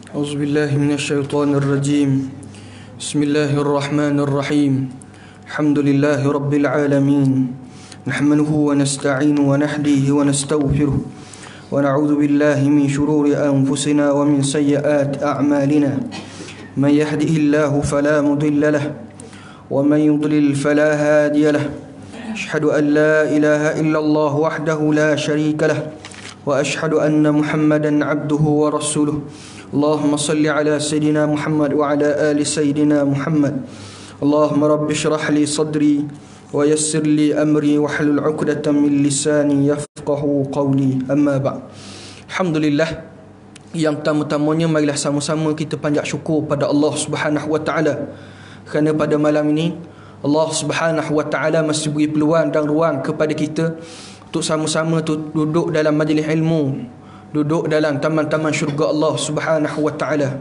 أعوذ بالله من الشيطان الرجيم. بسم الله الرحمن الرحيم. الحمد لله رب العالمين، نحمده ونستعين ونهديه ونستغفره ونعوذ بالله من شرور أنفسنا ومن سيئات أعمالنا. من يهده الله فلا مضل له ومن يضلل فلا هادي له. أشهد أن لا إله إلا الله وحده لا شريك له وأشهد أن محمدا عبده ورسوله. اللهم صل على سيدنا محمد وعلى آل سيدنا محمد. اللهم رب اشرح لي صدري ويسر لي أمري واحلل عقدة من لساني يفقه قولي. أما بعد. Alhamdulillah, yang pertama-tamanya marilah sama-sama kita panjat syukur pada Allah Subhanahu wa taala kerana pada malam ini Allah Subhanahu wa taala masih beri peluang dan ruang kepada kita untuk sama-sama duduk dalam majlis ilmu, duduk dalam taman-taman syurga Allah Subhanahu wa taala.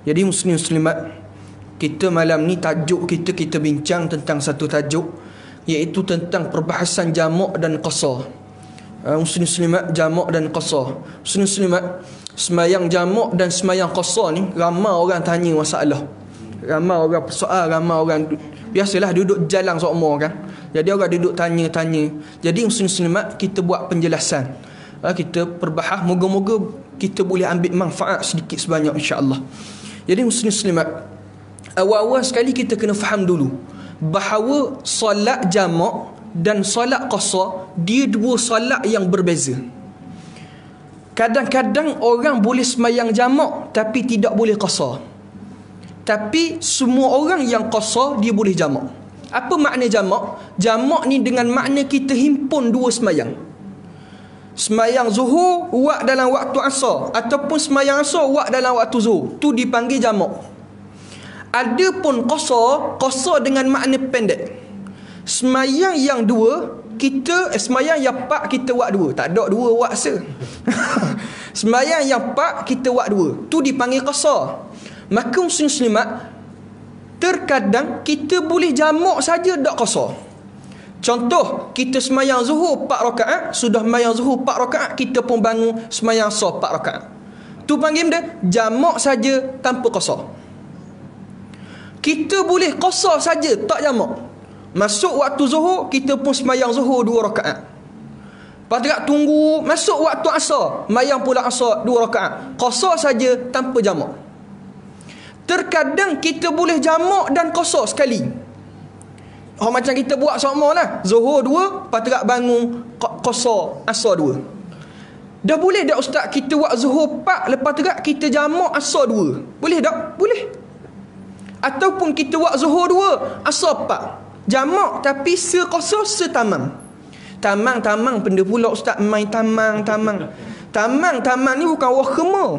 Jadi muslim muslimat, kita malam ni tajuk kita bincang tentang satu tajuk, iaitu tentang perbahasan jamak dan qasar. Muslim muslimat, jamak dan qasar. Muslim muslimat, semayang jamak dan semayang qasar ni ramai orang tanya masalah. Ramai orang persoal, ramai orang biasalah duduk jalan seumur kan. Jadi orang duduk tanya-tanya. Jadi muslim muslimat, kita buat penjelasan. Kita perbahas, moga-moga kita boleh ambil manfaat sedikit sebanyak insya-Allah. Jadi muslim muslimat, awal-awal sekali kita kena faham dulu bahawa solat jamak dan solat qasar dia dua solat yang berbeza. Kadang-kadang orang boleh semayang jamak tapi tidak boleh qasar. Tapi semua orang yang qasar dia boleh jamak. Apa makna jamak? Jamak ni dengan makna kita himpun dua semayang. Semayang zuhur wak dalam waktu asar, ataupun semayang asar wak dalam waktu zuhur, tu dipanggil jamak. Adapun qasar dengan makna pendek. Semayang yang dua kita semayang yang empat kita wak dua, tak ada dua wak se. Semayang yang empat kita wak dua, tu dipanggil qasar. Maka muslim muslimat, terkadang kita boleh jamak saja tak qasar. Contoh, kita semayang zuhur 4 rakaat, sudah semayang zuhur 4 rakaat, kita pun bangun semayang asar 4 rakaat. Tu panggil dia jamak saja tanpa qasar. Kita boleh qasar saja tak jamak. Masuk waktu zuhur, kita pun semayang zuhur 2 rakaat. Lepas tu tunggu masuk waktu asar, semayang pula asar 2 rakaat. Qasar saja tanpa jamak. Terkadang kita boleh jamak dan qasar sekali. Macam kita buat sama lah, zuhur 2, lepas tu bangun qasar asar 2. Dah boleh tak ustaz kita buat zuhur 4, lepas tu kita jamak asar 2? Boleh tak? Boleh. Ataupun kita buat zuhur 2, asar 4. Jamak tapi se-qasar se-tamam. Tamang benda pula ustaz, main tamang. Tamang ni bukan wahkema.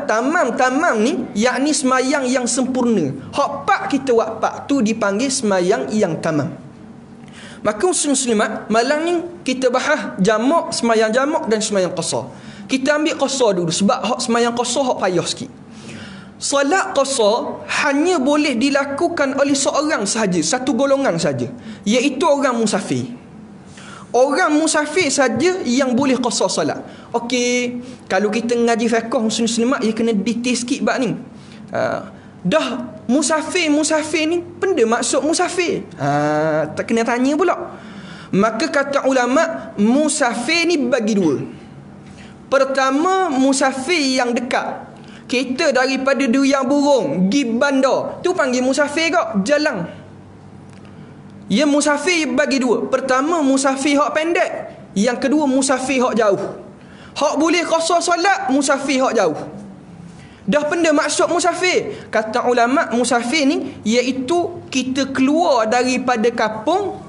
Tamam ni yakni semayang yang sempurna. Hak pak kita buat pak, tu dipanggil semayang yang tamam. Maka muslimat, malam ni kita bahas jamak, semayang jamak dan semayang qasar. Kita ambil qasar dulu sebab hak semayang qasar hak payah sikit. Solat qasar hanya boleh dilakukan oleh seorang sahaja, satu golongan saja, iaitu orang musafir. Orang musafir saja yang boleh qasar solat. Okey, kalau kita ngaji fiqh muslimat, ia kena detail sikit bab ni. Dah musafir ni, benda maksud musafir? Tak kena tanya pula. Maka kata ulama, musafir ni bagi dua. Pertama, musafir yang dekat. Kita daripada Durian Burung pergi bandar, tu panggil musafir ke? Jalan. Ya, musafir bagi dua. Pertama, musafir hak pendek. Yang kedua, musafir hak jauh. Hak boleh qasar solat, musafir hak jauh. Dah benda maksud musafir. Kata ulama, musafir ni iaitu kita keluar daripada kampung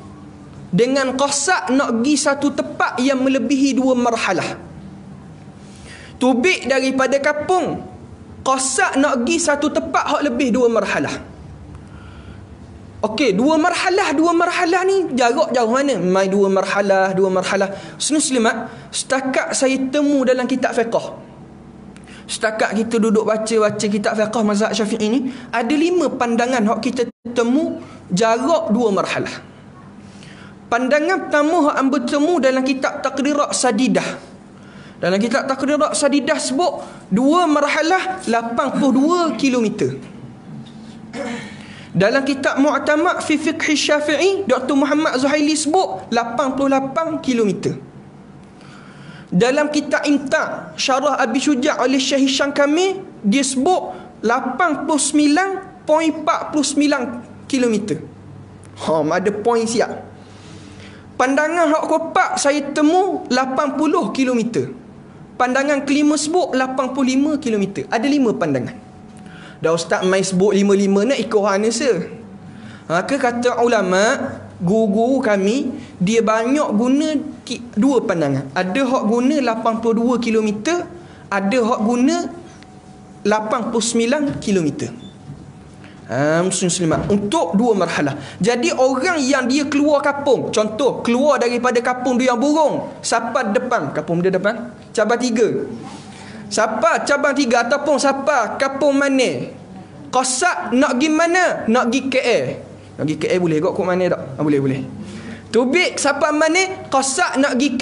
dengan qasad nak pergi satu tempat yang melebihi 2 marhalah. Tubik daripada kampung, qasad nak pergi satu tempat hak lebih 2 marhalah. Okey, 2 marhalah ni jarak jauh mana? Mai 2 marhalah. Muslimat, setakat saya temu dalam kitab fiqh, setakat kita duduk baca kitab fiqh mazhab Syafi'i ni, ada 5 pandangan hak kita temu jarak 2 marhalah. Pandangan pertama hak hamba temu dalam kitab Taqrirat Sadidah. Dalam kitab Taqrirat Sadidah sebut 2 marhalah 82 km. Dalam kitab Mu'tamad fi Fiqh Syafi'i, Dr. Muhammad Zuhaili sebut 88 km. Dalam kitab Imta' Syarah Abi Syuja' oleh Syekh Hisham Kamil, dia sebut 89.49 km. Ada poin siap. Pandangan hak kopak saya temu 80 km. Pandangan kelima sebut 85 km. Ada 5 pandangan. Dah ustaz mai sebut 55 nak ikut hang nasa. Maka kata ulama, guru kami, dia banyak guna 2 pandangan. Ada hak guna 82 km, ada hak guna 89 km. Muslimat untuk 2 marhalah. Jadi orang yang dia keluar kampung, contoh keluar daripada kampung dia yang burung, Sapa depan, kampung dia depan cabang 3, Sapa cabang 3 ataupun Sapa kampung mana, Qasak nak pergi mana, nak pergi KL. Nak pergi KL boleh kok mana tak? Boleh. Tubik Sapa mana, Qasak nak pergi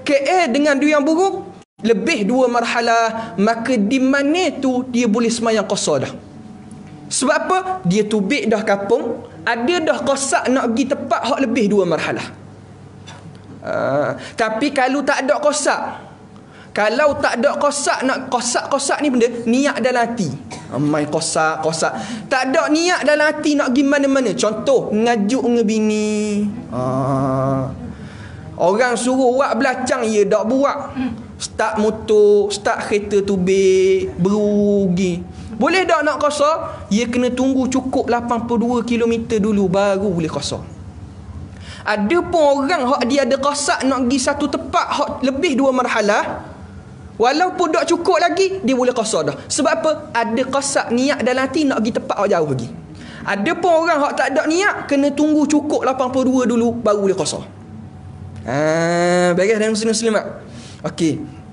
KL dengan dia yang burung lebih 2 marhalah. Maka di mana tu dia boleh semayang qasar dah. Sebab apa? Dia Tubik dah kampung, ada dah Qasak nak pergi tempat hak lebih 2 marhalah. Tapi kalau tak ada Qasak, kalau tak ada Qasak, nak Qasak ni benda niat dalam hati. Mai Qasak. Tak ada niat dalam hati nak pergi mana-mana. Contoh ngajuk dengan bini. Orang suruh buat belacang, ya tak buat. Start motor, start kereta Tubik, berugi. Boleh tak nak qasar? Ya kena tunggu cukup 82 km dulu baru boleh qasar. Ada pun orang hak dia ada qasar nak pergi satu tempat hak lebih 2 marhalah, walaupun tak cukup lagi, dia boleh qasar dah. Sebab apa? Ada qasar niat dalam hati nak pergi tempat hak jauh lagi. Ada pun orang hak tak ada niat, kena tunggu cukup 82 dulu baru boleh qasar. Bagus dan muslim-muslimat. Okey.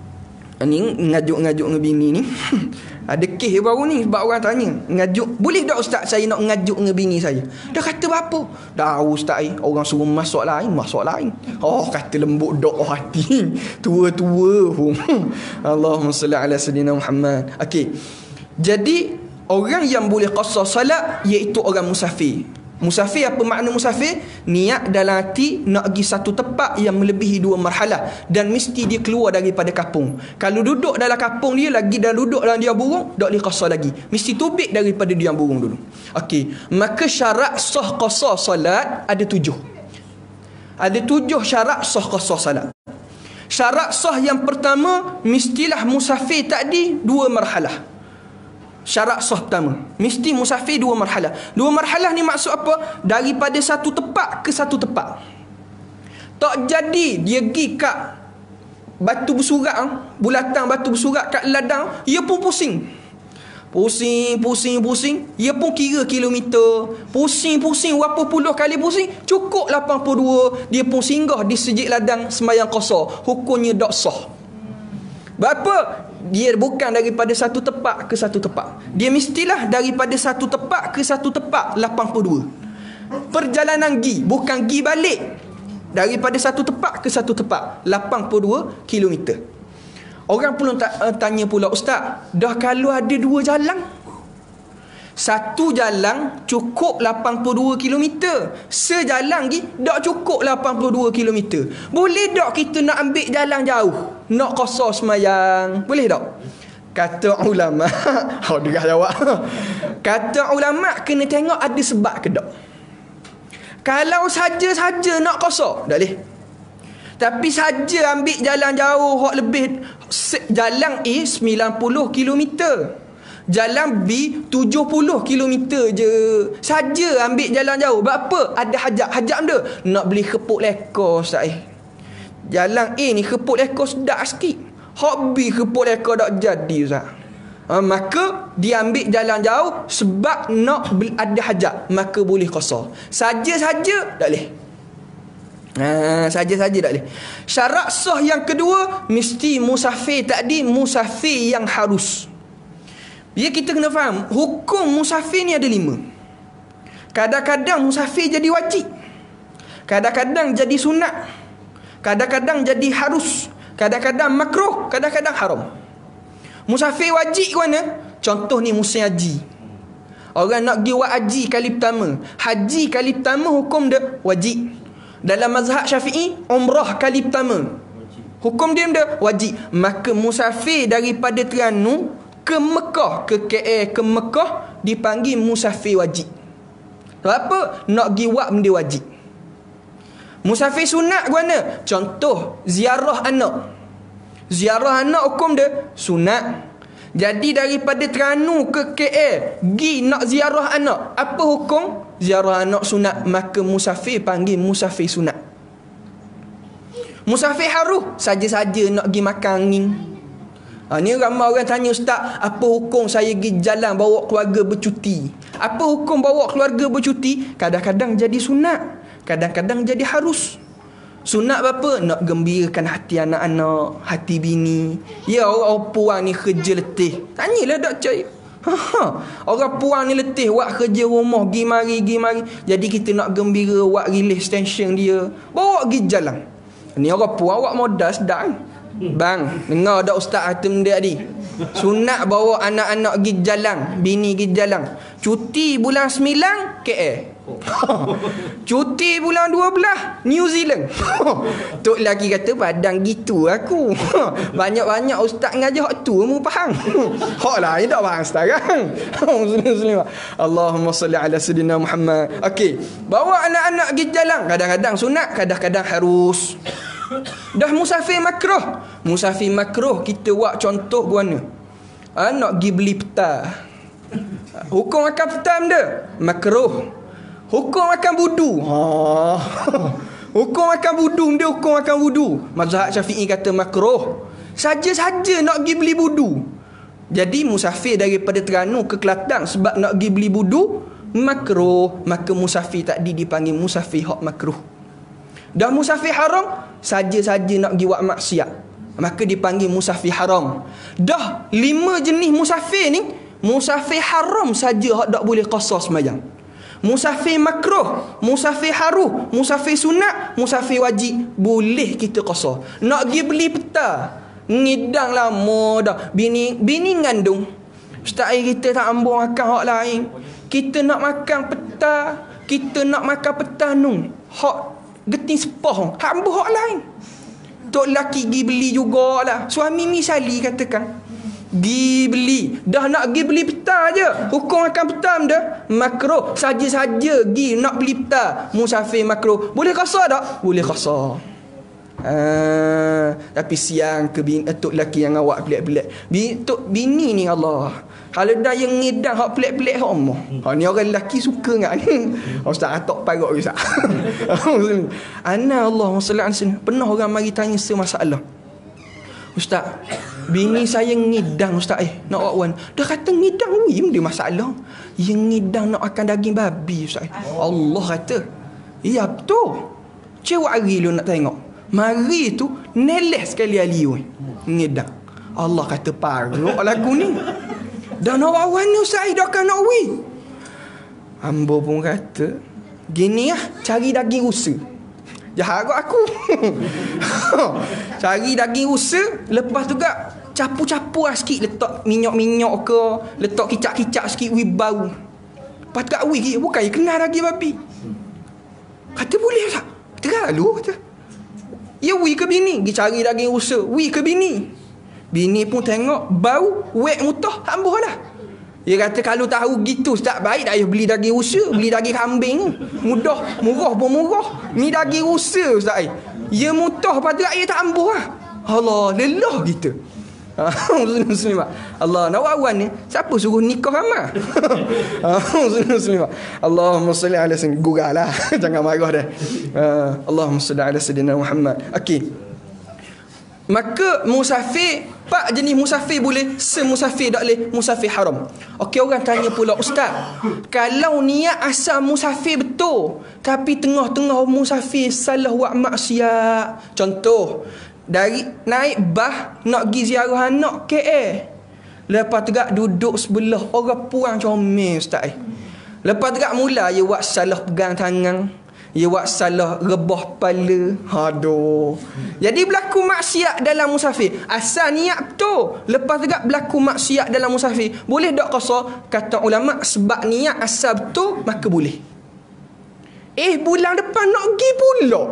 Ni ngajuk-ngajuk dengan bini ni. Ada kes baru ni sebab orang tanya, ngajuk boleh tak ustaz saya nak ngajuk dengan bini saya? Dah kata berapa? Dah ustaz orang suruh masuk lain. Kata lembut dok hati. Tua-tua. Allahumma salli ala sayyidina Muhammad. Okey. Jadi orang yang boleh qasar salat iaitu orang musafir. Musafir, apa makna musafir? Niat dalam hati nak pergi satu tempat yang melebihi 2 marhalah, dan mesti dia keluar daripada kampung. Kalau duduk dalam kampung dia lagi dan duduk dalam dia burung, tak boleh qasar lagi. Mesti Tubik daripada dia burung dulu. Okey, maka syarat sah qasar salat ada 7. Ada 7 syarat sah qasar salat. Syarat sah yang pertama, mestilah musafir tadi 2 marhalah. Syarat sah pertama, mesti musafir 2 marhalah. 2 marhalah ni maksud apa? Daripada satu tempat ke satu tempat. Tak jadi dia pergi kat batu bersurat, bulatan batu bersurat kat ladang, ia pun pusing. Pusing. Ia pun kira kilometer. Pusing berapa puluh kali pusing. Cukup 82. Dia pun singgah di sejik ladang sembahyang qasar. Hukumnya tak sah. Berapa? Dia bukan daripada satu tempat ke satu tempat. Dia mestilah daripada satu tempat ke satu tempat 82. Perjalanan gi, bukan gi balik. Daripada satu tempat ke satu tempat 82 km. Orang pun tanya pula, ustaz, dah kalau ada 2 jalan, satu jalan cukup 82 km, sejalan lagi tak cukup 82 km. Boleh tak kita nak ambil jalan jauh, nak qasar semayang? Boleh tak? Kata ulama. Dia jawab. Kata ulama kena tengok ada sebab ke tak. Kalau saja-saja nak qasar, tak boleh. Tapi saja ambil jalan jauh, hak lebih, jalan A 90 km, jalan B 70 km je. Saja ambil jalan jauh. Berapa? Ada hajat. Hajat dia nak beli kepuk lekor ustaz. Jalan A ni kepuk lekor sedap sikit. Hak B kepuk lekor tak jadi ustaz. Maka dia ambil jalan jauh sebab nak ada hajat, maka boleh qasar. Saja-saja tak boleh. Saja-saja tak boleh. Syarat sah yang kedua, mesti musafir tadi musafir yang harus. Ya, kita kena faham, hukum musafir ni ada 5. Kadang-kadang musafir jadi wajib, kadang-kadang jadi sunat, kadang-kadang jadi harus, Kadang-kadang makruh, kadang-kadang haram. Musafir wajib ke mana? Contoh ni musim haji. Orang nak pergi buat haji kali pertama. Haji kali pertama hukum dia wajib. Dalam mazhab Syafi'i, umrah kali pertama hukum dia wajib. Maka musafir daripada Terengganu ke Mekah, ke KL, ke Mekah dipanggil musafir wajib. Sebab apa? Nak pergi buat benda wajib. Musafir sunat ke mana? Contoh ziarah anak. Ziarah anak hukum dia sunat. Jadi daripada Terengganu ke KL pergi nak ziarah anak, apa hukum? Ziarah anak sunat. Maka musafir panggil musafir sunat. Musafir haruh, saja-saja nak pergi makan angin. Ni ramai orang tanya, Ustaz, apa hukum saya pergi jalan bawa keluarga bercuti? Apa hukum bawa keluarga bercuti? Kadang-kadang jadi sunat, kadang-kadang jadi harus. Sunat apa? Nak gembirakan hati anak-anak, hati bini. Ya, orang puang ni kerja letih. Tanyalah Dok Cik. Orang puang ni letih buat kerja rumah, pergi mari. Jadi kita nak gembira, buat release tension dia, bawa pergi jalan. Ni orang puang buat modal sedang. Bang, dengar dak ustaz kata benda ni. Sunat bawa anak-anak pergi jalan, bini pergi jalan. Cuti bulan 9 KL. Cuti bulan 12 New Zealand. Tok lelaki kata padang gitu aku. Banyak-banyak ustaz ngajar hak tu mu faham. Hak lain tak faham sekarang. Allahumma salli ala sayidina Muhammad. Okey, bawa anak-anak pergi jalan, kadang-kadang sunat, kadang-kadang harus. Dah musafir makruh. Musafir makruh kita buat contoh mana? Nak pergi beli peta. Hukum makan peta benda makruh. Hukum makan wudu. Hukum makan wudu dia hukum makan wudu. Mazhab Syafi'i kata makruh. Saja-saja nak pergi beli wudu. Jadi musafir daripada Terengganu ke Kelantan sebab nak pergi beli wudu makruh, maka musafir tadi dipanggil musafir hak makruh. Dah musafir haram, saja-saja nak pergi buat maksiat, maka dipanggil musafir haram. Dah 5 jenis musafir ni, musafir haram saja hak tak boleh qasar sembahyang. Musafir makruh, musafir haruh, musafir sunat, musafir wajib boleh kita qasar. Nak pergi beli peta, ngidang lama dah. Bini ngandung. Ustaz kita tak ambil makan hak lain. Kita nak makan peta, kita nak makan peta nun. Hak geting sepah, hak ambil hak lain. Tok lelaki pergi beli jugalah. Suami misali katakan pergi beli, dah nak pergi beli peta je. Hukum makan peta benda makruh. Saja-saja pergi nak beli peta, musafir makruh. Boleh qasar tak? Boleh qasar. Tapi siang ke tok lelaki yang awak pelik-pelik. Tok bini ni Allah, kalau dah yang ngidang hak pelik-pelik hak Allah. Ni orang lelaki suka ngak ni. Ustaz atok parok ustaz. Ana Allahumma salli alaihi wasallam. Pernah orang mari tanya semasalah. Ustaz, bini saya ngidang ustaz nak wan. Dah kata ngidang wim dia masalah. Yang ngidang nak makan daging babi ustaz. Allah kata, "Ya betul. Cewek hari lu nak tengok. Mari tu neles sekali aliu ngidang." Allah kata parok lagu ni. Dah nak wan ni ustaz dah kan nak wi. Ambo pun kata, "Gini cari daging rusa." Jahat aku. Cari daging rusa, lepas tu gak capu-capu sikit, letak minyak-minyak ke, letak kicap-kicap sikit wi bau. Lepas tu gak wi bukan kena daging babi. Kata boleh tak? Terlalu kata. Ya wi ke bini? Pergi cari daging rusa. Wi ke bini? Bini pun tengok bau, wek mutah, ambuh lah. Dia kata kalau tahu gitu tak baik dah beli daging rusa, beli daging kambing. Mudah, murah pun murah. Ni daging rusa ustaz. Ya mutah pada air tak ambuh lah. Allah, lelah kita. Muslimah. Allah, nak awan ni siapa suruh nikah ramai? Muslimah. Allahumma salli ala sayyidina gurahlah. Jangan marah dah. Allahumma salli ala sayyidina Muhammad. Okey. Maka musafir, 4 jenis musafir boleh, semusafir tak boleh, musafir haram. Okey, orang tanya pula, Ustaz, kalau niat asal musafir betul, tapi tengah-tengah musafir salah buat maksiat. Contoh, dari naik bah nak pergi ziarah anak KL. Lepas tegak duduk sebelah orang puang comel Ustaz. Lepas tegak mula dia buat salah pegang tangan. Dia buat salah rebah kepala. Aduh. Jadi berlaku maksiat dalam musafir. Asal niat betul. Lepas tegak berlaku maksiat dalam musafir. Boleh tak qasar? Kata ulama sebab niat asal betul maka boleh. Bulan depan nak pergi pula.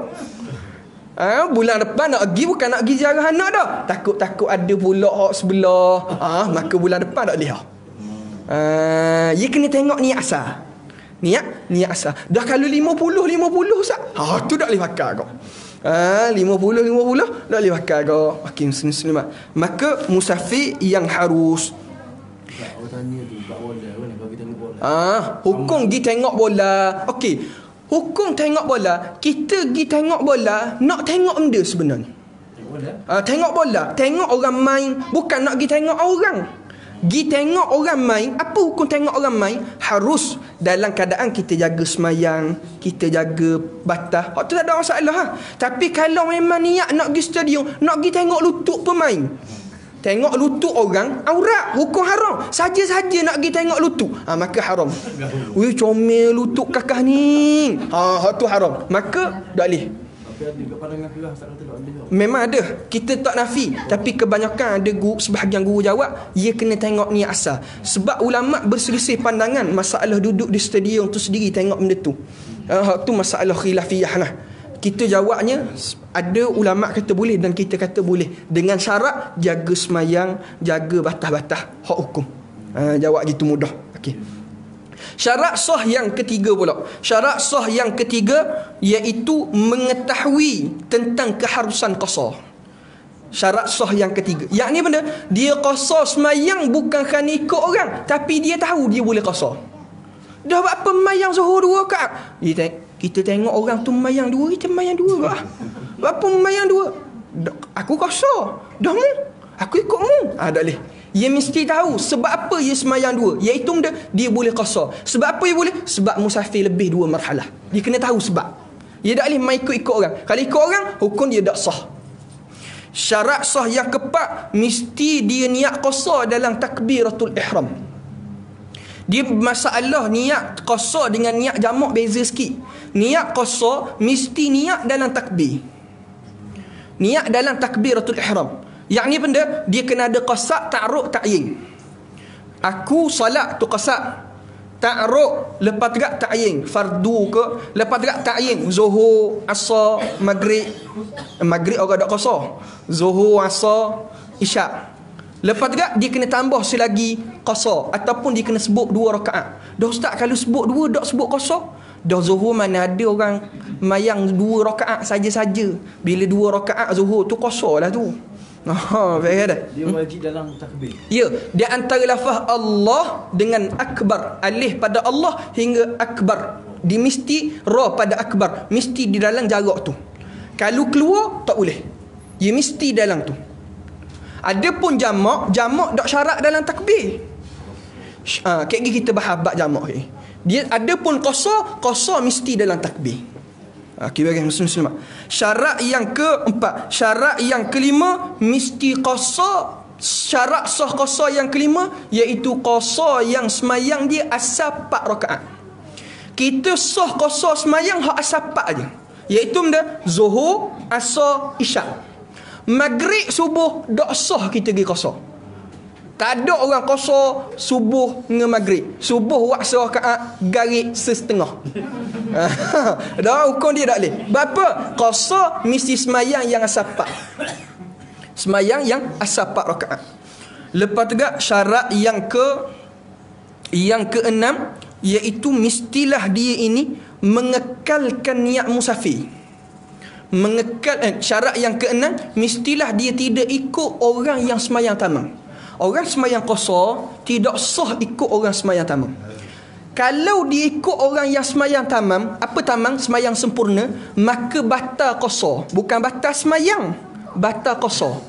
Bulan depan nak pergi bukan nak pergi ziarah anak dah. Takut-takut ada pula hak sebelah. Maka bulan depan tak lihat. Dia kena tengok niat asal. Niat asal. Dah kalau 50 Ustaz. Tu tak boleh pakai kau. 50 tak boleh pakai kau. Okey, muslimat. Maka musafir yang harus hukum pergi tengok bola. Okey. Hukum tengok bola. Kita pergi tengok bola nak tengok benda sebenarnya. Tengok bola. Tengok orang main. Bukan nak pergi tengok orang. Pergi tengok orang main. Apa hukum tengok orang main? Harus dalam keadaan kita jaga semayang, kita jaga batas. Tu tak ada masalah. Tapi kalau memang niat nak pergi stadium, nak pergi tengok lutut pemain, tengok lutut orang, aurat, hukum haram. Saja-saja nak pergi tengok lutut, maka haram. Comel lutut kakak ni. Tu haram. Maka tak boleh. Memang ada. Kita tak nafi. Tapi kebanyakan ada sebahagian guru jawab ia kena tengok niat asal. Sebab ulama' berselisih pandangan masalah duduk di stadium tu sendiri tengok benda tu. Tu masalah khilafiyah lah. Kita jawabnya ada ulama' kata boleh dan kita kata boleh dengan syarat jaga semayang, jaga batas-batas hak hukum. Jawab gitu mudah. Okey. Syarat sah yang ketiga pula. Syarat sah yang ketiga iaitu mengetahui tentang keharusan qasar. Syarat sah yang ketiga. Yang ni benda dia qasar semayang bukan kerana ikut orang, tapi dia tahu dia boleh qasar. Dah buat pemayang Zuhur 2 rakaat. Kita tengok orang tu memayang 2, kita memayang 2 lah. Berapa memayang 2? Aku qasar. Dah mu? Aku ikut mu. Tak boleh. Dia mesti tahu sebab apa dia semayang 2. Iaitu dia boleh qasar. Sebab apa dia boleh? Sebab musafir lebih 2 marhalah. Dia kena tahu sebab. Dia tak boleh main ikut orang. Kalau ikut orang, hukum dia tak sah. Syarat sah yang keempat, mesti dia niat qasar dalam takbiratul ihram. Dia masalah niat qasar dengan niat jamak beza sikit. Niat qasar mesti niat dalam takbir. Niat dalam takbiratul ihram. Yang ni benda dia kena ada qasad, ta'aruk, ta'yin. Aku solat tu qasad, ta'aruk, lepas tegak ta'yin, fardu ke, lepas tegak ta'yin, zuhur, asar, maghrib. Maghrib orang tak qasar. Zuhur, asar, isyak. Lepas tegak dia kena tambah selagi qasar ataupun dia kena sebut 2 rakaat. Dah ustaz kalau sebut 2 tak sebut qasar. Dah zuhur mana ada orang mayang 2 rakaat saja-saja. Bila 2 rakaat zuhur tu qasar lah tu. Dia wajib dalam takbir. Ya, dia antara lafaz Allah dengan akbar, alif pada Allah hingga akbar. Dia mesti ra pada akbar, mesti di dalam jarak tu. Kalau keluar tak boleh. Dia mesti dalam tu. Adapun jamak tak syarat dalam takbir. Kayak kita bahas bab jamak ni. Dia adapun qasar mesti dalam takbir. Bagi muslim-muslimat. Syarat yang keempat, syarat yang kelima mesti qasar. Syarat sah qasar yang kelima iaitu qasar yang semayang dia asal 4 rakaat. Kita sah qasar semayang hak asal 4 aja. Iaitu benda zuhur, asar, isyak. Maghrib, subuh dak sah kita pergi qasar. Tak ada orang qasar subuh dengan maghrib. Subuh waktu rakaat, garik setengah. Dah hukum dia tak boleh. Berapa? Qasar mesti semayang yang asal 4. Semayang yang asal 4 rakaat. Lepas tegak syarat yang keenam iaitu mestilah dia ini mengekalkan niat musafir. Syarat yang keenam mestilah dia tidak ikut orang yang semayang tamam. Orang semayang qasar tidak sah ikut orang semayang tamam. Kalau dia ikut orang yang semayang tamam, apa tamam? Semayang sempurna, maka batal qasar. Bukan batal semayang, batal qasar.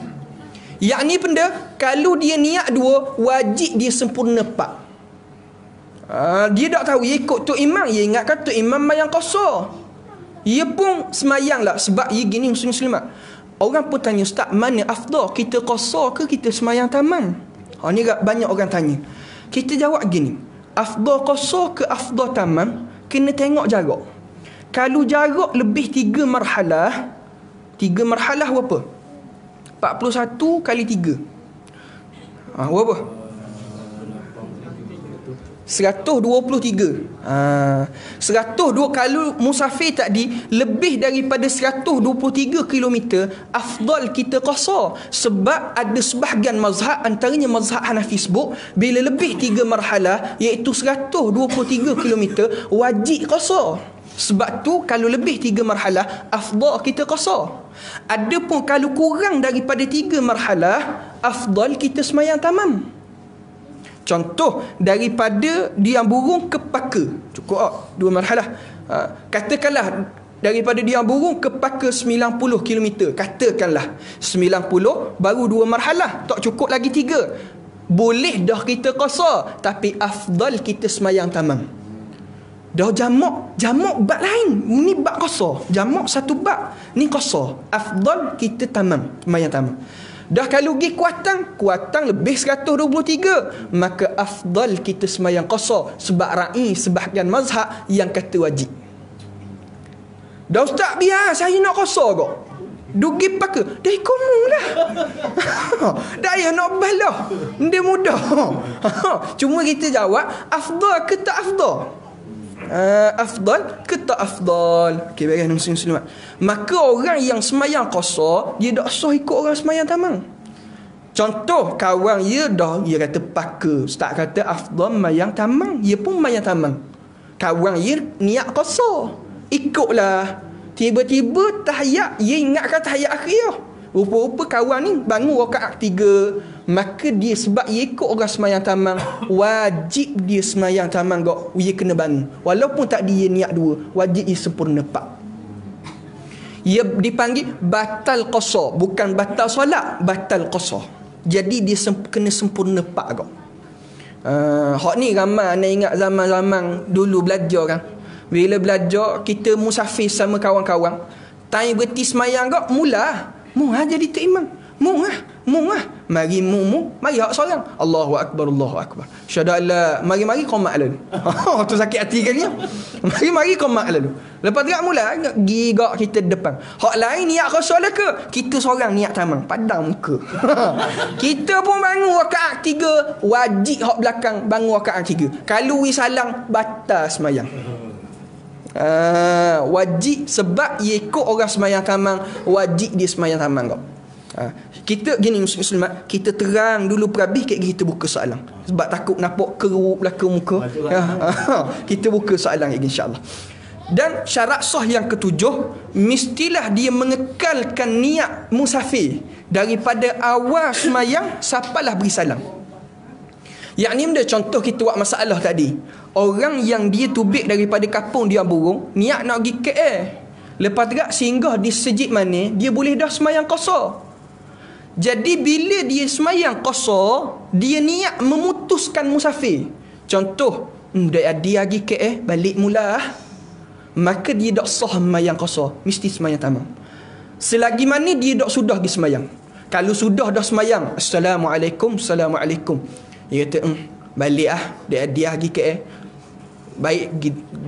Yang ni benda, kalau dia niat 2, wajib dia sempurna 4. Dia tak tahu, dia ikut Tok Imam, dia ingatkan Tok Imam semayang qasar. Dia pun semayang lah. Sebab dia gini muslim-muslimat, orang pun tanya, ustaz, mana afdal? Kita qasar ke kita semayang tamam? Ni banyak orang tanya. Kita jawab gini, afdal qasar ke afdal tamam? Kena tengok jarak. Kalau jarak lebih 3 marhalah, 3 marhalah berapa? 41 kali 3. Berapa? 123. 102 kalau musafir tadi lebih daripada 123 km, afdal kita qasar. Sebab ada sebahagian mazhab, antaranya mazhab Hanafi sebut, bila lebih 3 marhalah iaitu 123 km wajib qasar. Sebab tu kalau lebih 3 marhalah afdal kita qasar. Adapun kalau kurang daripada 3 marhalah, afdal kita semayang tamam. Contoh, daripada Diam Burung ke Paka, cukup 2 marhalah. Katakanlah daripada Diam Burung ke Paka 90 km, katakanlah 90 baru 2 marhalah, tak cukup lagi 3. Boleh dah kita qasar, tapi afdal kita semayang tamam. Dah jamak bab lain, ni bab qasar, jamak satu bab, ni qasar, afdal kita tamam, semayang tamam. Dah kalau pergi Kuantan lebih 123, maka afdal kita semayang qasar. Sebab ra'i sebahagian mazhab yang kata wajib. Dah ustaz, biar saya nak qasar kok, dugi Paka, dah ikut mu lah. Dah ya nak balah, dia mudah. Cuma kita jawab afdal ke tak afdal? Afdal ke tak afdal? Okey, baiklah muslim-muslimat. Maka orang yang semayang qasar, dia tak sah ikut orang semayang tamam. Contoh, kawan dia kata Paka, ustaz kata afdal mayang tamam, dia pun mayang tamam. Kawan dia niat qasar, ikutlah. Tiba-tiba tahiyat, dia ingatkan tahiyat akhir. Rupa-rupa kawan ni bangun rakaat 3, maka dia sebab dia ikut orang semayang tamam, wajib dia semayang tamam kok, dia kena bangun. Walaupun tak dia niat 2, wajib dia sempurna 4. Ia dipanggil batal qasar, bukan batal solat, batal qasar. Jadi dia kena sempurna 4 kok. Hak ni ramai nak ingat zaman-zaman dulu belajar kan. Bila belajar kita musafir sama kawan-kawan, time berhenti semayang kok, mula jadi tok imam. Mari hak seorang. Allahu akbar, Allahu akbar. Syahadu alla, mari qomat lalu. Tu sakit hati kali ya. Mari qomat lalu. Lepas tu mula gigak kita depan. Hak lain niat qasar lah ke? Kita seorang niat tamam, padang muka. Kita pun bangun rakaat 3, wajib hak belakang bangun rakaat 3. Kalau wi salang batal semayang. Wajib sebab ia ikut orang semayang tamam, wajib dia semayang tamam kau. Kita gini muslimat, kita terang dulu perhabis kita buka soalan, sebab takut nampak keruk belakang muka. Kita buka soalan lagi insya-Allah. Dan syarat sah yang ketujuh, mestilah dia mengekalkan niat musafir daripada awal semayang sampailah beri salam. Yang ni benda contoh kita buat masalah tadi. Orang yang dia tubik daripada Kapung Diam Burung, niat nak pergi KL. Lepas tegak singgah di sejid mana, dia boleh dah semayang qasar. Jadi bila dia semayang qasar, dia niat memutuskan musafir. Contoh, dia pergi KL, balik mula, maka dia tak sah semayang qasar, mesti semayang tamam. Selagi mana dia tak sudah pergi semayang. Kalau sudah dah semayang, Assalamualaikum, dia kata balik dia pergi KL, baik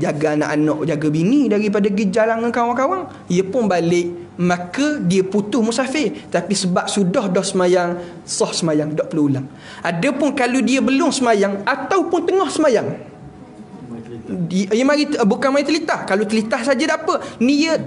jaga anak-anak, jaga bini daripada pergi jalan dengan kawan-kawan, dia pun balik, maka dia putus musafir. Tapi sebab sudah dah semayang, sah semayang, tak perlu ulang. Adapun kalau dia belum semayang ataupun tengah semayang, dia bukan mari telitah. Kalau telitah saja tak apa, niat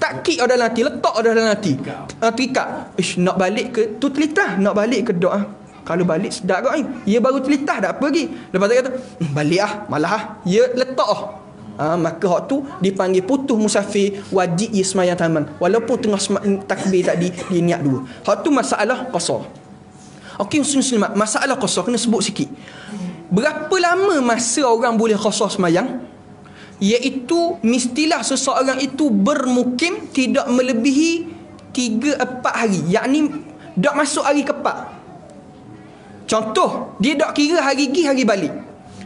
takkik dalam hati, letak dalam hati, terikat, nak balik ke tu telitah, nak balik ke doa. Kalau balik sedap kau ni, dia baru telitah tak pergi. Lepas tu kata balik malah dia letak maka hak tu dipanggil putus musafir, wajib ia semayang tamam walaupun tengah takbir tadi dia niat 2. Hak tu masalah qasar. Okey muslimat, masalah qasar kena sebut sikit. Berapa lama masa orang boleh qasar semayang? Iaitu mestilah seseorang itu bermukim tidak melebihi 3-4 hari, yakni dak masuk hari ke-4. Contoh, dia tak kira hari pergi hari balik.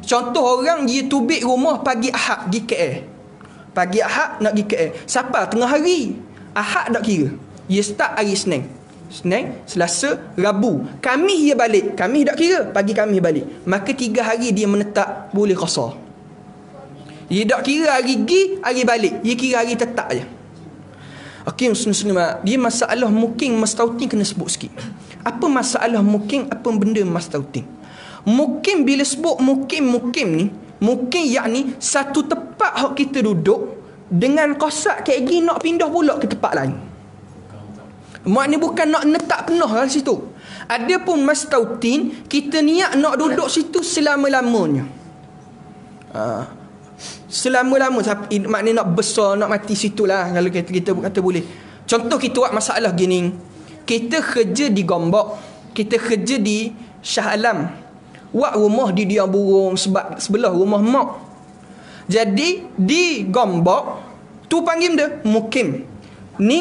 Contoh, orang dia tubik rumah pagi Ahad pergi KL. Pagi Ahad nak pergi KL. Siapa tengah hari? Ahad tak kira. Dia start hari Senin, Selasa, Rabu. Khamis dia balik. Khamis tak kira, pagi Khamis balik. Maka 3 hari dia menetap boleh qasar. Dia tak kira hari pergi, hari balik. Dia kira hari tetap je. Okey, muslim-muslimat, dia masalah mukim mastautin kena sebut sikit. Apa masalah mukim, apa benda mastautin? Mukim bila sebut mukim ni, mukim yakni satu tempat hak kita duduk dengan kosak kayak gini nak pindah pula ke tempat lain. Maknanya bukan nak letak penuh kat situ. Adapun mastautin, kita niat nak duduk situ selama-lamanya. Selama-lama, maknanya nak besar, nak mati situlah kalau kita kata boleh. Contoh kita buat masalah gini. Kita kerja di Gombak, kita kerja di Shah Alam. Buat rumah di Diam Burung sebab sebelah rumah mak. Jadi di Gombak tu panggil dia mukim. Ni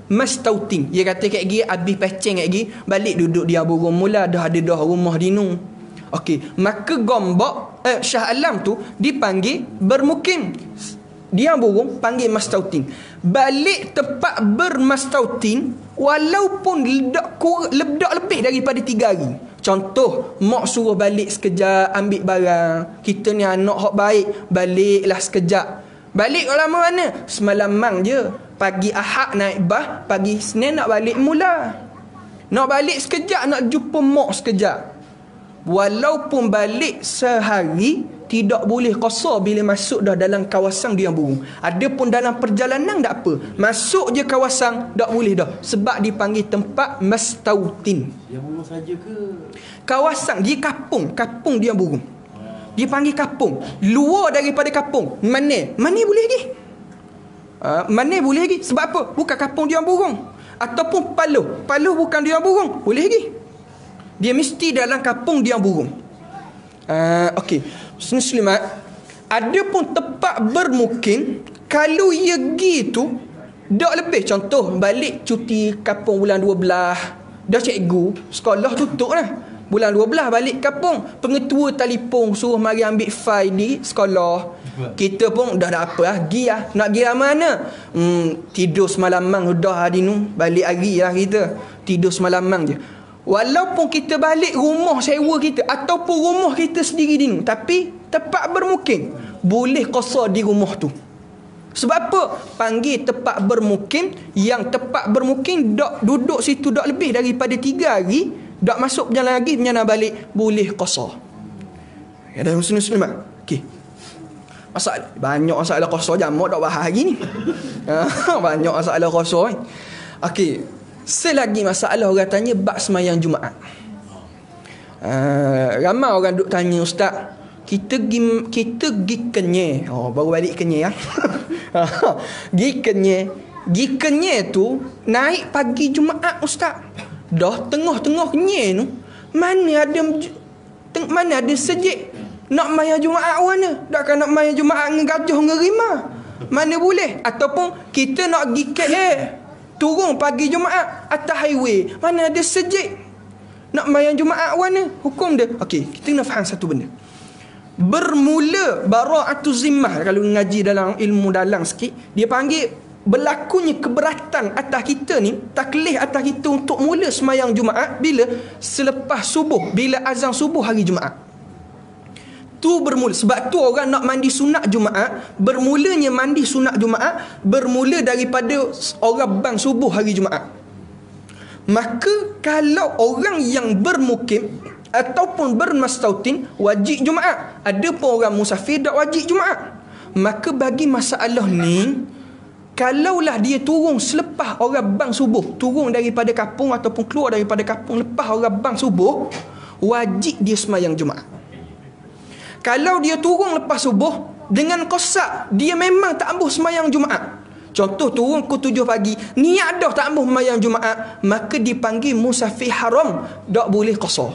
mastautin. Dia kata kat gigi habis peceng kat gigi, balik duduk Diam Burung mula dah ada dah rumah di nu. Okey, maka Gombak Shah Alam tu dipanggil bermukim. Diam Burung panggil mastautin. Balik tempat bermastautin walaupun ledak lebih daripada 3 hari. Contoh, mak suruh balik sekejap ambil barang. Kita ni anak hak baik, baliklah sekejap. Balik kau lama mana? Semalam mang je. Pagi Ahad naik bas, pagi Senin nak balik mula. Nak balik sekejap, nak jumpa mak sekejap. Walaupun balik sehari, tidak boleh qasar bila masuk dah dalam kawasan Diam Burung. Adapun dalam perjalanan tak apa. Masuk je kawasan tak boleh dah. Sebab dipanggil tempat mastautin. Diam Burung saja ke? Kawasan dia kapung Diam Burung. Dia panggil kapung. Luar daripada kapung, mana boleh lagi? Mana boleh lagi? Sebab apa? Bukan kapung Diam Burung. Ataupun Paluh bukan Diam Burung, boleh lagi. Dia mesti dalam kapung Diam Burung. Okey. Muslimat, ada pun tempat bermukim kalau ia pergi tu dak lebih. Contoh balik cuti kapung bulan 12, dah cikgu sekolah tutup lah. Bulan 12 balik kapung, pengetua telefon suruh mari ambil fail di sekolah. Kita pun dah apa lah, pergi lah. Nak pergi lah mana? Tidur semalamang dah hari nu, balik hari lah kita. Tidur semalamang je. Walaupun kita balik rumah sewa kita ataupun rumah kita sendiri di nu, tapi tempat bermukim, boleh qasar di rumah tu. Sebab apa? Panggil tempat bermukim. Yang tempat bermukim dak duduk situ dak lebih daripada 3 hari, dak masuk berjalan lagi, berjalan balik, boleh qasar. Ada muslim-muslimat. Okey. Banyak masalah qasar, jamak dak bahas hari ni. Banyak masalah qasar ni. Okey. Selagi masalah orang tanya bab sembahyang Jumaat. Ramai orang duk tanya, ustaz, kita pergi Kenyir. Baru balik Kenyir ya. Pergi Kenyir tu naik pagi Jumaat ustaz. Dah tengah-tengah Kenyir tu mana ada sejik nak maya Jumaat mana? Takkan nak maya Jumaat dengan gajah dengan rimau. Mana boleh? Ataupun kita nak pergi KL, turun pagi Jumaat atas highway, mana ada sejik nak maya Jumaat mana? Hukum dia. Okey, kita kena faham satu benda. Bermula bara'atuz zimmah, kalau ngaji dalam ilmu dalang sikit, dia panggil berlakunya keberatan atas kita ni, taklif atas kita untuk mula sembahyang Jumaat bila selepas subuh, bila azan subuh hari Jumaat. Tu bermula. Sebab tu orang nak mandi sunat Jumaat, bermulanya mandi sunat Jumaat bermula daripada orang bang subuh hari Jumaat. Maka kalau orang yang bermukim ataupun bermastautin wajib Jumaat, ada pun orang musafir tak wajib Jumaat. Maka bagi masalah ni, kalaulah dia turun selepas orang bang subuh, turun daripada kapung ataupun keluar daripada kapung lepas orang bang subuh, wajib dia sembahyang Jumaat. Kalau dia turun lepas subuh dengan kosak, dia memang tak ambuh sembahyang Jumaat. Contoh turun pukul 7 pagi, niat dah tak ambuh sembahyang Jumaat, maka dipanggil musafir haram, tak boleh qasar.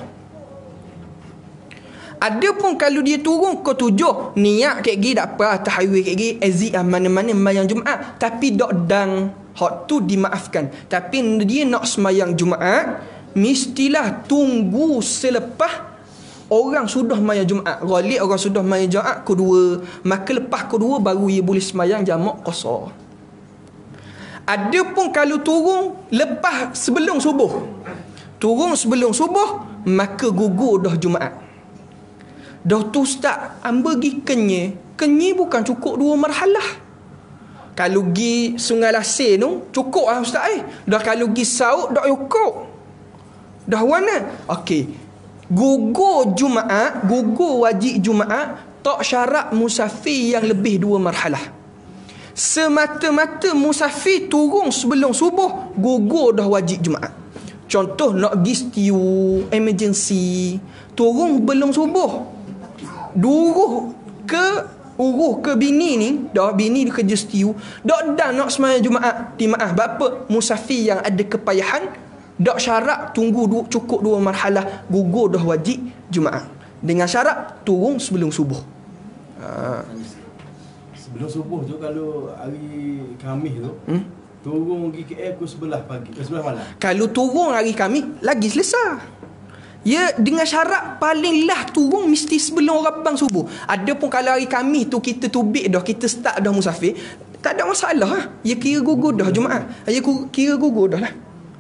Adapun kalau dia turun pukul 7, niat kek gi tak apa, atas highway kek gi exit mana-mana sembahyang Jumaat, tapi tak dang, hak tu dimaafkan. Tapi dia nak sembahyang Jumaat, mestilah tunggu selepas orang sudah maya Jumaat. Ghalib orang sudah maya Jumaat kedua, maka lepas kedua baru ia boleh sembahyang jamak qasar. Adapun kalau turun lepas sebelum subuh, turun sebelum subuh, maka gugur dah Jumaat. Dah tu ustaz, hamba pergi Kenyir bukan cukup 2 marhalah. Kalau pergi Sungai Lasir tu cukup lah ustaz Dah kalau pergi Saud dah cukup. Dah mana? Okey. Gugur Jumaat, gugur wajib Jumaat tak syarat musafir yang lebih 2 marhalah. Semata-mata musafir turun sebelum subuh, gugur dah wajib Jumaat. Contoh nak pergi stiu emergency, turun belum subuh, uruh ke bini ni, dah bini dia kerja stiu, dah nak sembahyang Jumaat. Maaf, bapa musafir yang ada kepayahan, dak syarat tunggu cukup 2 marhalah, gugur dah wajib Jumaat. Dengan syarat turun sebelum subuh. Sebelum subuh tu kalau hari Khamis tu, turun pergi KL pukul 11 pagi, 11 malam. Kalau turun hari Khamis lagi selesai. Ya, dengan syarat paling lah turun mesti sebelum orang bang subuh. Adapun kalau hari Khamis tu kita tubik dah, kita start dah musafir, tak ada masalah. Ya kira gugur dah Jumaat. Ya kira gugur dah lah.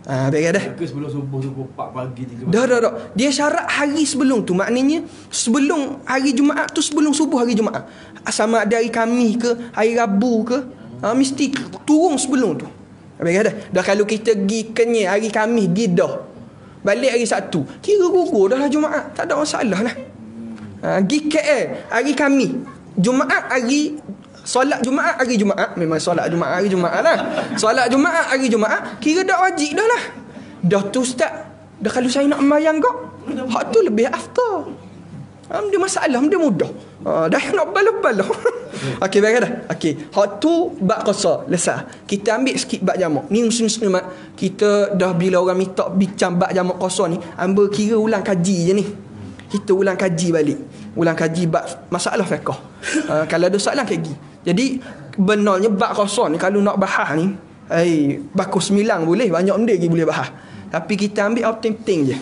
Baik dah. Ke sebelum subuh tu pukul 4 pagi 3 dah. Dia syarat hari sebelum tu. Maknanya sebelum hari Jumaat tu, sebelum subuh hari Jumaat. Sama ada hari Khamis ke, hari Rabu ke, mesti turun sebelum tu. Baik dah. Dah kalau kita pergi Kenyir hari Khamis pergi dah, balik hari Sabtu, kira gugur dah lah Jumaat. Tak ada masalah lah. Pergi KL hari Khamis, Jumaat hari solat Jumaat hari Jumaat, memang solat Jumaat hari Jumaat lah. Solat Jumaat hari Jumaat kira dah wajib dah lah. Dah tu ustaz, dah kalau saya nak sembahyang kau, hak tu lebih after. Dia masalah, dia mudah. Dah nak bala-bala. Okey, baik dah. Okey, hak tu bab qasar, lesah. Kita ambil sikit bab jamak. Ni muslim-muslimat, kita dah bila orang minta bincang bab jamak qasar ni, hamba kira ulang kaji je ni. Kita ulang kaji balik. Ulang kaji bab masalah fiqh. Kalau ada soalan kaji. Jadi benarnya bab qasar ni kalau nak bahas ni, baku 9 boleh, banyak benda lagi boleh bahas. Tapi kita ambil apa penting je.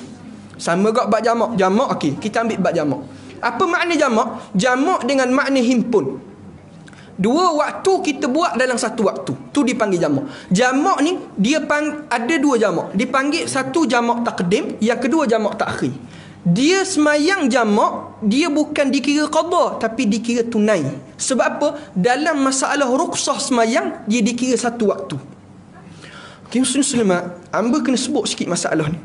Sama gak bab jamak. Jamak okey, kita ambil bab jamak. Apa makna jamak? Jamak dengan makna himpun. 2 waktu kita buat dalam 1 waktu. Tu dipanggil jamak. Jamak ni dia ada 2 jamak. Dipanggil satu jamak taqdim, yang kedua jamak takhir. Dia semayang jamak, dia bukan dikira qada tapi dikira tunai. Sebab apa? Dalam masalah ruqsah semayang, dia dikira 1 waktu. Okay, muslimat, hamba kena sebut sikit masalah ni.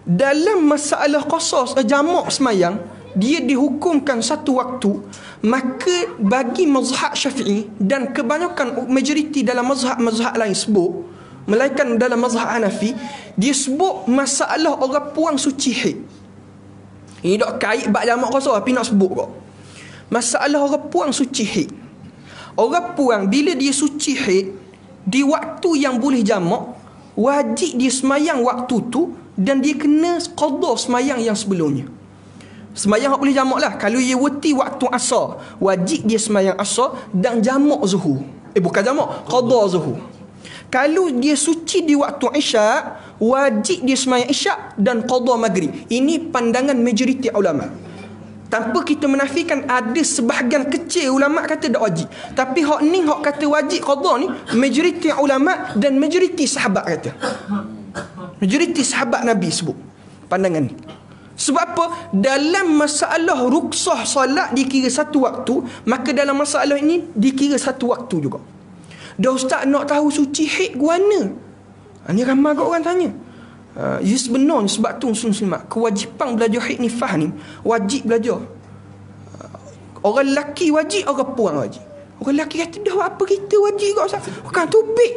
Dalam masalah qasas jamak semayang, dia dihukumkan 1 waktu, maka bagi mazhab Syafi'i dan kebanyakan majoriti dalam mazhab lain sebut, melainkan dalam mazhab Hanafi, dia sebut masalah orang puang suci haid. Ini tak kait bab jamak qasar, tapi nak sebut kok. Masalah orang puang suci haid. Orang puang bila dia suci haid, di waktu yang boleh jamak, wajib dia semayang waktu tu, dan dia kena qada semayang yang sebelumnya. Semayang tak boleh jamak lah. Kalau dia weti waktu asar, wajib dia semayang asar dan jamak zuhur. Bukan jamak, qada zuhur. Kalau dia suci di waktu isyak, wajib dia semayang isyak dan qada maghrib. Ini pandangan majoriti ulama. Tanpa kita menafikan ada sebahagian kecil ulama kata tak wajib. Tapi hak ni, hak kata wajib qada ni, majoriti ulama dan majoriti sahabat kata. Majoriti sahabat Nabi sebut pandangan ni. Sebab apa? Dalam masalah ruksah salat dikira 1 waktu, maka dalam masalah ini dikira 1 waktu juga. Dah ustaz nak tahu suci haid ke mana? Ini ramai kat orang tanya. Ya sebenarnya sebab tu muslimat, kewajipan belajar haid nifas ni wajib belajar. Orang lelaki wajib, orang puang wajib. Orang lelaki kata dah apa kita wajib kau ustaz? Bukan tubik.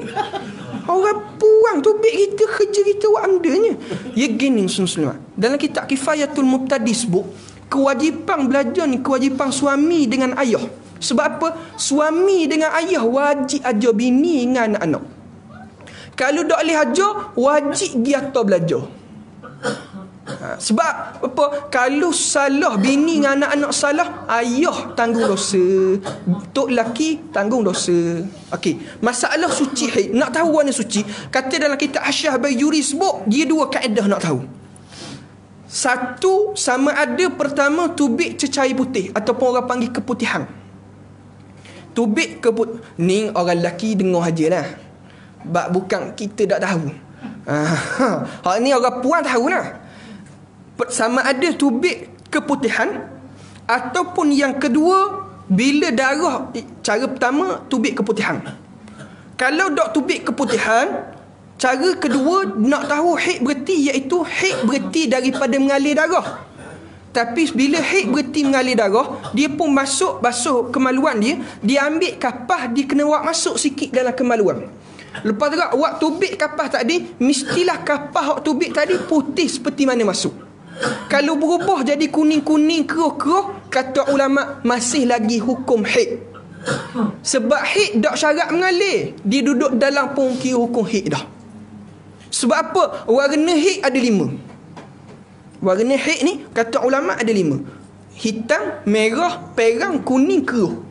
Orang puang tubik kita, kerja kita buat amdanya. Ya gini muslimat, dalam kitab Kifayatul Mubtadi sebut, kewajipan belajar ni kewajipan suami dengan ayah. Sebab apa? Suami dengan ayah wajib ajar bini dengan anak-anak. Kalau tak boleh ajar, wajib dia atas belajar. Sebab apa? Kalau salah bini dengan anak-anak salah, ayah tanggung dosa, tok laki tanggung dosa. Okey, masalah suci haid, nak tahu warna suci, kata dalam kitab Hasyah Bayuri sebut, dia 2 kaedah nak tahu. 1, sama ada pertama tubik cecair putih ataupun orang panggil keputihan. Tubik ni orang lelaki dengar ajalah. Bab bukan kita tak tahu. Hak ni orang puan tahulah. Sama ada tubik keputihan Ataupun yang kedua, bila darah, cara pertama tubik keputihan. Kalau dok tubik keputihan, cara kedua nak tahu haid berhenti, iaitu haid berhenti daripada mengalir darah. Tapi bila haid berhenti mengalir darah, dia pun basuh kemaluan dia, dia ambil kapas, dia kena buat masuk sikit dalam kemaluan. Lepas tu awak tubik kapas tadi, mestilah kapas awak tubik tadi putih seperti mana masuk. Kalau berubah jadi kuning-kuning, keruh-keruh, kata ulama masih lagi hukum haid. Sebab haid tak syarat mengalir, dia duduk dalam pun kira hukum haid dah. Sebab apa? Warna haid ada 5. Warna haid ni kata ulama ada 5. Hitam, merah, perang, kuning, keruh.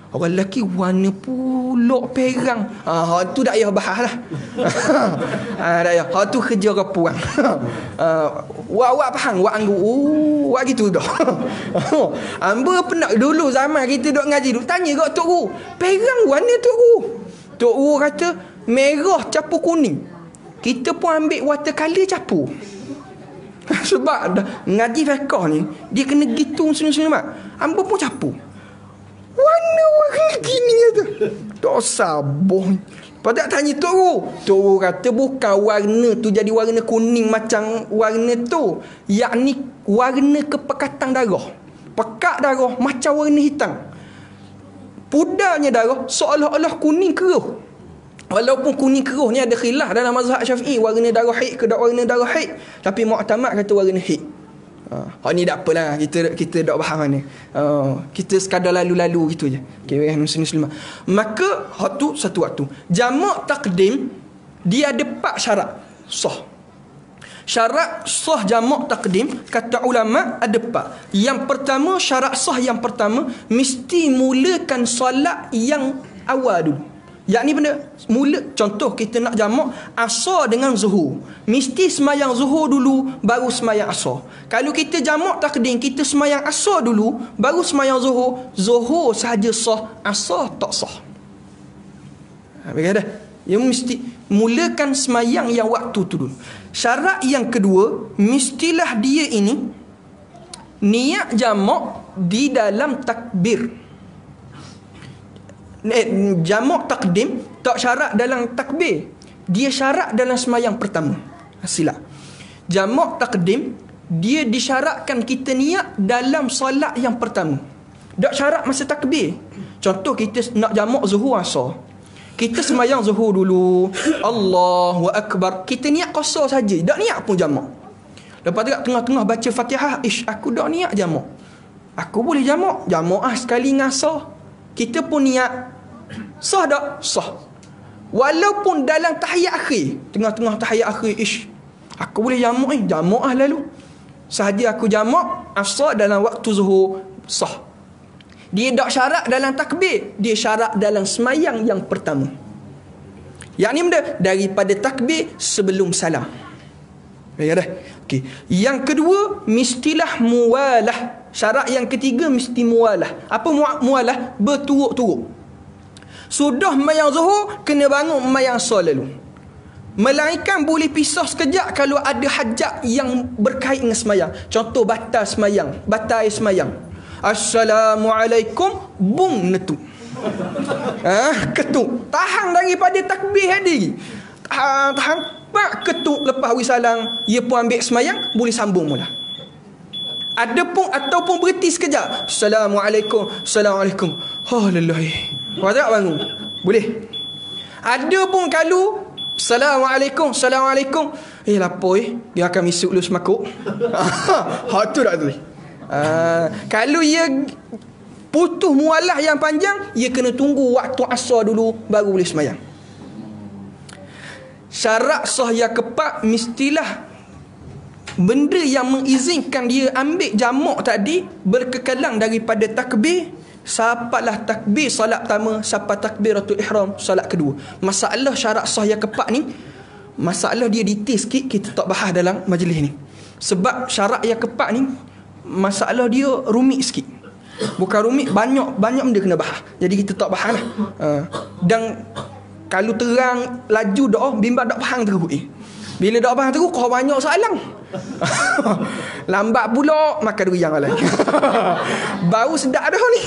Orang lelaki warna pulak perang. Tu tak payah bahas lah. Tak payah. Tu kerja orang puang. Wak faham. Wak anggu. Wak gitu dah. Amba pernah dulu zaman kita duk ngaji dulu. Tanya kat Tok Guru. Perang warna Tok Guru. Tok Guru kata merah capur kuning. Kita pun ambil watercolor capur. Sebab ngaji fiqh ni, dia kena gitu senyum-senyum. Amba pun capur. Warna gini kata. Tak sabar. Pada tanya Tok Guru. Tok Guru kata bukan warna tu jadi warna kuning macam warna tu. Yakni warna kepekatan darah. Pekat darah macam warna hitam. Pudarnya darah seolah-olah kuning keruh. Walaupun kuning keruh ni ada khilaf dalam mazhab Syafi'i, warna darah haid ke tak warna darah haid. Tapi mu'tamad kata warna haid. Ni tak apalah, kita tak faham mana. Kita sekadar lalu-lalu gitu je. Okay, muslim-muslimah. Maka tu satu waktu. Jamak takdim dia ada 4 syarat sah. Syarat sah jamak takdim kata ulama ada 4. Yang pertama, syarat sah yang pertama mesti mulakan solat yang awal dulu. Yakni benda mula, contoh kita nak jamak asar dengan zuhur, mesti semayang zuhur dulu baru semayang asar. Kalau kita jamak takdim, kita semayang asar dulu baru semayang zuhur, zuhur sahaja sah, asar tak sah. Baik dah. Yang mesti mulakan semayang yang waktu tu dulu. Syarat yang kedua, mestilah dia ini niat jamak di dalam takbir. Jamak takdim tak syarat dalam takbir, dia syarat dalam semayang pertama. Silap. Jamak takdim dia disyaratkan kita niat dalam solat yang pertama, tak syarat masa takbir. Contoh kita nak jamak zuhur asar, kita semayang zuhur dulu, Allahu Akbar, kita niat qasar saja, tak niat pun jamak. Lepas tu kat tengah-tengah baca Fatihah, aku tak niat jamak, aku boleh jamak sekali ngasar. Kita pun niat, sah tak? Sah. Walaupun dalam tahiyat akhir, tengah-tengah tahiyat akhir, aku boleh jamak jamak lalu. Sahaja aku jamak asar dalam waktu zuhur, sah. Dia tak syarat dalam takbir, dia syarat dalam semayang yang pertama. Yang ni benda daripada takbir sebelum salam. Ya dah. Okey. Yang kedua, mestilah muwalah. Syarat yang ketiga mesti muwalah. Apa muwalah? Berturut-turut. Sudah mayang zuhur, kena bangun mayang asar lalu. Melainkan boleh pisah sekejap kalau ada hajat yang berkait dengan semayang. Contoh batal semayang, batal air semayang. Assalamualaikum, bung netuk. Ketuk. Tahan daripada takbir tadi. Tahan pak ketuk, lepas wisalang, ia pun ambil semayang, boleh sambung mula. Ataupun berhenti sekejap. Assalamualaikum, Assalamualaikum. Lelah. Kau tak bangun. Boleh. Ada pun kalau Assalamualaikum, Assalamualaikum. Lapor dia akan misuk lu semakuk. Tu tak boleh. Kalau ia putus mualah yang panjang, ia kena tunggu waktu asar dulu baru boleh semayang. Syarat sah yang keempat, mestilah benda yang mengizinkan dia ambil jamak tadi berkekalan daripada takbir sampailah takbir solat pertama sampai takbiratul ihram solat kedua. Masalah syarat sah yang keempat ni, masalah dia detail sikit, kita tak bahas dalam majlis ni. Sebab syarat yang keempat ni masalah dia rumit sikit. Bukan rumit, banyak benda kena bahas. Jadi kita tak bahas lah. Dan kalau terang laju dah bimbang tak faham terus. Bila tak faham terus kau banyak soalan. Lambat pula makan durian lah. Bau sedap dah ni.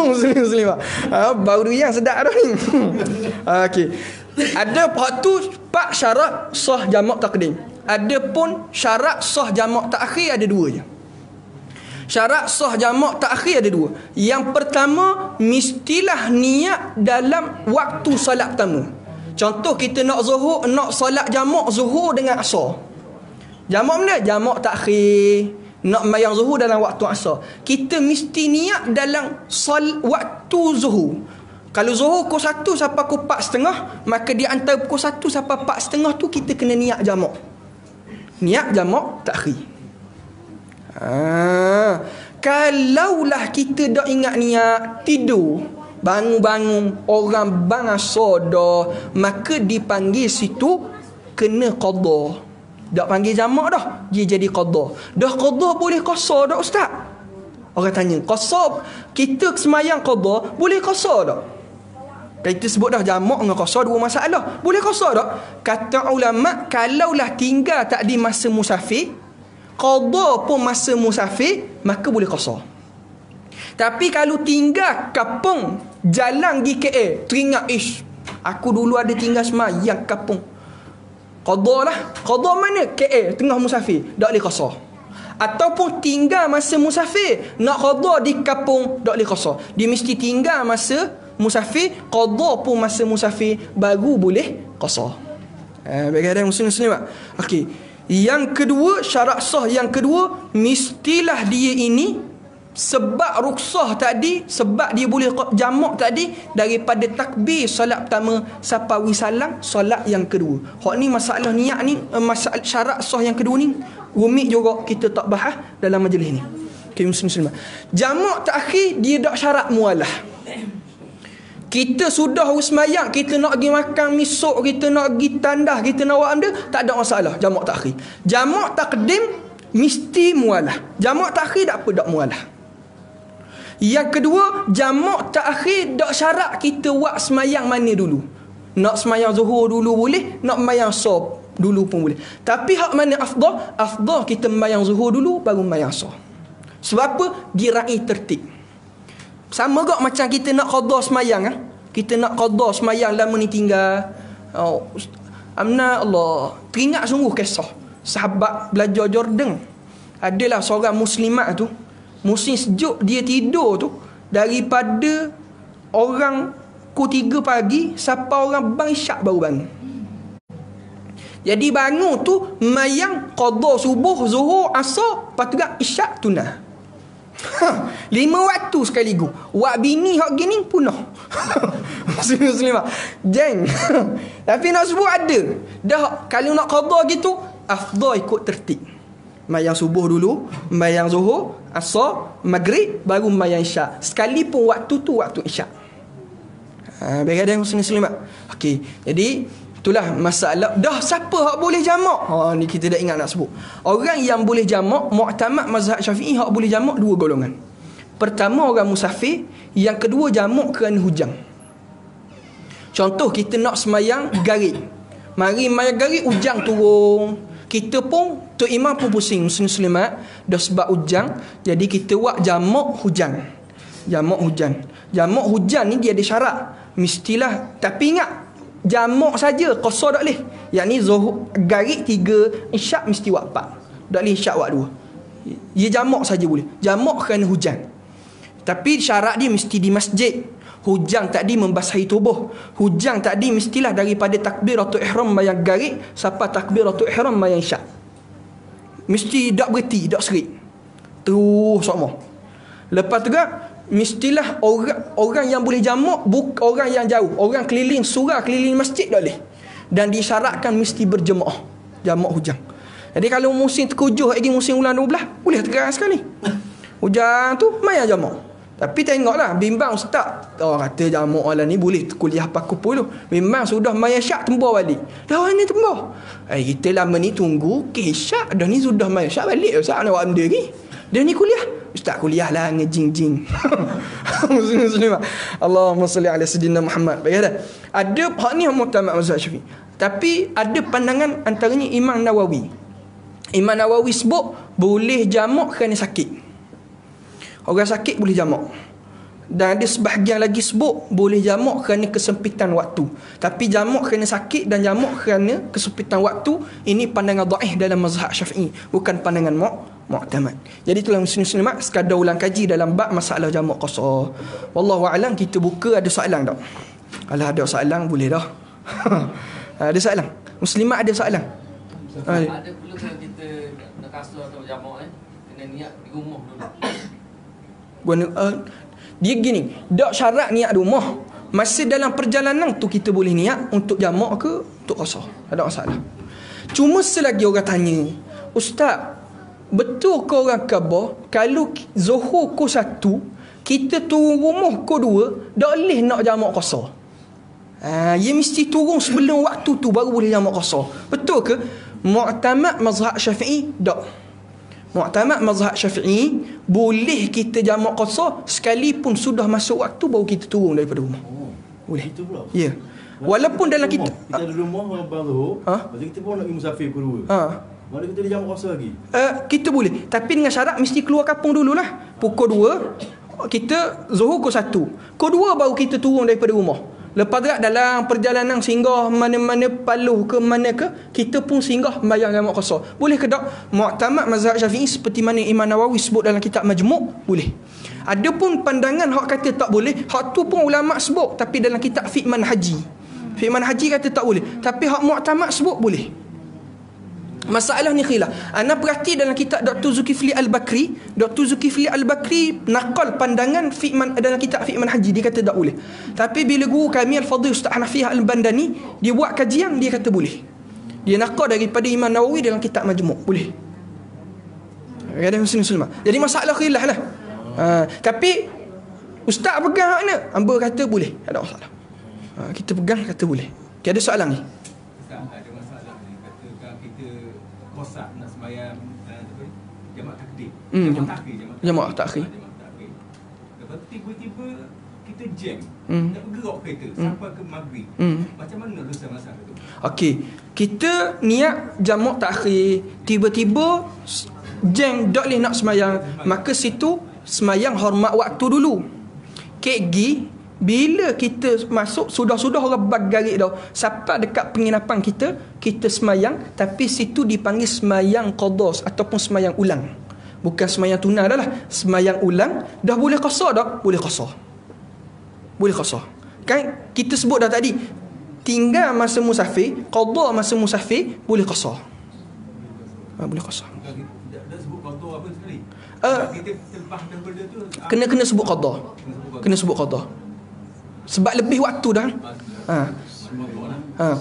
Muslim. Bau durian sedap dah ni. Okey. Ada pak syarat sah jamak takdim. Ada pun syarat sah jamak takhir ada dua je. Syarat sah jamak takhir ada dua. Yang pertama, mestilah niat dalam waktu solat pertama. Contoh kita nak solat jamak zuhur dengan asar. Jamak mana? Jamak takhir. Nak mayang zuhur dalam waktu asar. Kita mesti niat dalam waktu zuhur. Kalau zuhur pukul 1 sampai pukul 4.30, maka di antara pukul 1 sampai 4.30 tu kita kena niat jamak. Niat jamak takhir. Kalaulah kita dah ingat niat, tidur, bangun-bangun, orang bangsa dah, maka dipanggil situ kena qada. Tak panggil jamak dah, dia jadi qada. Dah qada boleh qasar tak ustaz? Orang tanya, qasar kita semayang qada boleh qasar tak? Kita sebut dah jamak dengan qasar dua masalah. Boleh qasar tak? Kata ulama, kalaulah tinggal tak di masa musafir, qada pun masa musafir, maka boleh qasar. Tapi kalau tinggal kampung, jalan pergi KL, teringat aku dulu ada tinggal semayang kampung, qada lah. Qada mana? KL, tengah musafir, tak boleh qasar. Ataupun tinggal masa musafir, nak qada di kampung, tak boleh qasar. Dia mesti tinggal masa musafir, qada pun masa musafir, baru boleh qasar. Bagaimana muslim? Okey. Yang kedua, syarat sah yang kedua, mestilah dia ini sebab ruksah tadi, sebab dia boleh jamak tadi, daripada takbir solat pertama sampai wisalam solat yang kedua. Hak ni masalah niat ni, masalah syarat sah yang kedua ni rumit juga, kita tak bahas dalam majlis ni. Okay, muslim. Jamak takhir dia tak syarat mualah. Kita sudah semayang, kita nak pergi makan misuk, kita nak pergi tandah, kita nak buat benda, tak ada masalah jamak takhir. Jamak takdim mesti mualah. Jamak takhir tak apa, tak mualah. Yang kedua, jamak takhir tak syarat kita buat semayang mana dulu. Nak semayang zuhur dulu boleh, nak semayang asar dulu pun boleh. Tapi hak mana afdal? Afdal kita semayang zuhur dulu baru semayang asar. Sebab apa? Dirai tertib. Sama gak macam kita nak qada semayang. Kita nak qada semayang lama ni tinggal. Amna Allah, teringat sungguh kisah sahabat belajar Jordan. Adalah seorang muslimat tu, musim sejuk, dia tidur tu daripada orang pukul 3 pagi sampai orang bang isyak baru bangun. Jadi bangun tu mayang qada subuh, zuhur, asar, lepas tu isyak tunah. 5 waktu sekaligus. Wak bini hak gini punah. Muslimah. Jeng. Tapi nak sebut ada. Dah kalau nak qada gitu, afdal ikut tertib. Mayang subuh dulu, mayang zuhur, asar, maghrib, baru mayang isyak. Sekalipun waktu tu waktu isyak. Bagaimana muslimah? Okey. Jadi itulah masalah. Dah siapa hak boleh jamak? Ni kita dah ingat nak sebut. Orang yang boleh jamak, mu'tamad mazhab Syafi'i, hak boleh jamak dua golongan. Pertama orang musafir, yang kedua jamak kerana hujan. Contoh kita nak semayang garik. Mari mayang garik, hujan turun. Kita pun Tok Imam pun pusing muslimat dah sebab hujan, jadi kita buat jamak hujan. Jamak hujan. Jamak hujan ni dia ada syarat. Mestilah, tapi ingat jamak saja, qasar tak boleh. Yang ni zuhur garik 3, isyak mesti buat 4. Tak boleh isyak buat 2. Dia jamak saja boleh. Jamak kerana hujan. Tapi syarat dia mesti di masjid. Hujan tadi membasahi tubuh. Hujan tadi mestilah daripada takbiratul ihram mayang garik sampai takbiratul ihram mayang isyak. Mesti tak berhenti, tak serik. Terus sama. Lepas tu mestilah orang yang boleh jamak, bukan orang yang jauh, orang keliling surau, keliling masjid tak boleh. Dan disyaratkan mesti berjemaah jamak hujan. Jadi kalau musim terkujuh lagi, musim bulan 12, boleh terang sekali. Hujan tu mayang jamak. Tapi tengoklah, bimbang ustaz, kata jamak lah ni boleh kuliah paku puluh. Memang sudah mayang syak tembak balik. Dah ni tembak. Kita lama ni tunggu syak, dah ni sudah mayang syak balik ustaz, nak buat benda ni. Dia ni kuliah. Ustaz kuliah lah ngejing-jing. Muslim. Allahumma salli ala sayyidina Muhammad. Baiklah. Ada hak ni mu'tamad mazhab Syafi'i. Tapi ada pandangan antaranya Imam Nawawi. Imam Nawawi sebut boleh jamak kerana sakit. Orang sakit boleh jamak. Dan ada sebahagian lagi sebut boleh jamak kerana kesempitan waktu. Tapi jamak kerana sakit dan jamak kerana kesempitan waktu, ini pandangan dhaif dalam mazhab Syafi'i, bukan pandangan mu'tamad. Jadi itulah muslimat sekadar ulang kaji dalam bab masalah jamak qasar. Wallahu a'lam. Kita buka, ada soalan tak? Kalau ada soalan boleh dah. Ada soalan? Muslimat ada soalan? Ada perlu kalau kita nak kasar atau jamak kena niat di rumah dulu. Dia gini, tak syarat niat di rumah. Masa dalam perjalanan tu kita boleh niat untuk jamak ke untuk qasar. Tak ada masalah. Cuma selagi orang tanya, Ustaz, betul ke orang Kaabah kalau Zuhur pukul 1 kita turun rumah pukul 2 tak boleh nak jamak qasar? Dia mesti turun sebelum waktu tu baru boleh jamak qasar. Betul ke? Mu'tamad mazhab Syafi'i tak. Mu'tamad mazhab Syafi'i boleh kita jamak qasar sekalipun sudah masuk waktu baru kita turun daripada rumah. Boleh. Itu pula. Ya. Walaupun dalam kita ada rumah orang baru, lepas kita pun nak pergi musafir pukul 2. Mana kita dia jamak qasar lagi? Kita boleh, tapi dengan syarat mesti keluar kampung dululah. Pukul 2 kita Zuhur pukul 1. Pukul 2 baru kita turun daripada rumah. Lepas tu dalam perjalanan singgah mana-mana Paluh ke mana ke, kita pun singgah sembahyang jamak qasar. Boleh ke tak? Mu'tamad mazhab Syafi'i seperti mana Imam Nawawi sebut dalam kitab Majmu', boleh. Adapun pandangan hak kata tak boleh, hak tu pun ulama sebut, tapi dalam kitab Fiqh Manhaji. Fiqh Manhaji kata tak boleh, tapi hak Mu'tamad sebut boleh. Masalah ni khilaf. Ana perhati dalam kitab Dr. Zulkifli Al-Bakri. Dr. Zulkifli Al-Bakri nakal pandangan dalam kitab Fiqh Manhaji, dia kata tak boleh. Tapi bila guru kami Al-Fadhil Ustaz Hanafiah Al-Bandani, dia buat kajian, dia kata boleh. Dia nakal daripada Imam Nawawi dalam kitab Majmu', boleh. Ada muslim-muslimah. Jadi masalah khilaf lah. Tapi Ustaz pegang hak ni, hamba kata boleh, tak ada masalah. Kita pegang kata boleh. Okay, ada soalan ni? Ada masalah ni, katakan kita kosak nak sembahyang jamak takdim. Jamak takhir. Lepas tu tiba-tiba kita jam, nak bergerak kereta sampai ke maghrib. Macam mana dosa masalah tu? Okey, kita niat jamak takhir, tiba-tiba jam tak boleh nak sembahyang, maka situ sembahyang hormat waktu dulu. Kegi bila kita masuk sudah orang bagarik dah sampai dekat penginapan kita sembahyang, tapi situ dipanggil sembahyang qadha ataupun sembahyang ulang. Bukan sembahyang tunai dah lah, sembahyang ulang. Dah boleh qasar tak? Boleh qasar. Boleh qasar. Kan kita sebut dah tadi, tinggal masa musafir, qadha masa musafir, boleh qasar. Boleh qasar. Dah sebut qadha apa sekali? Kita terlepas daripada tu kena sebut qadha. Kena sebut qadha. Sebab lebih waktu dah.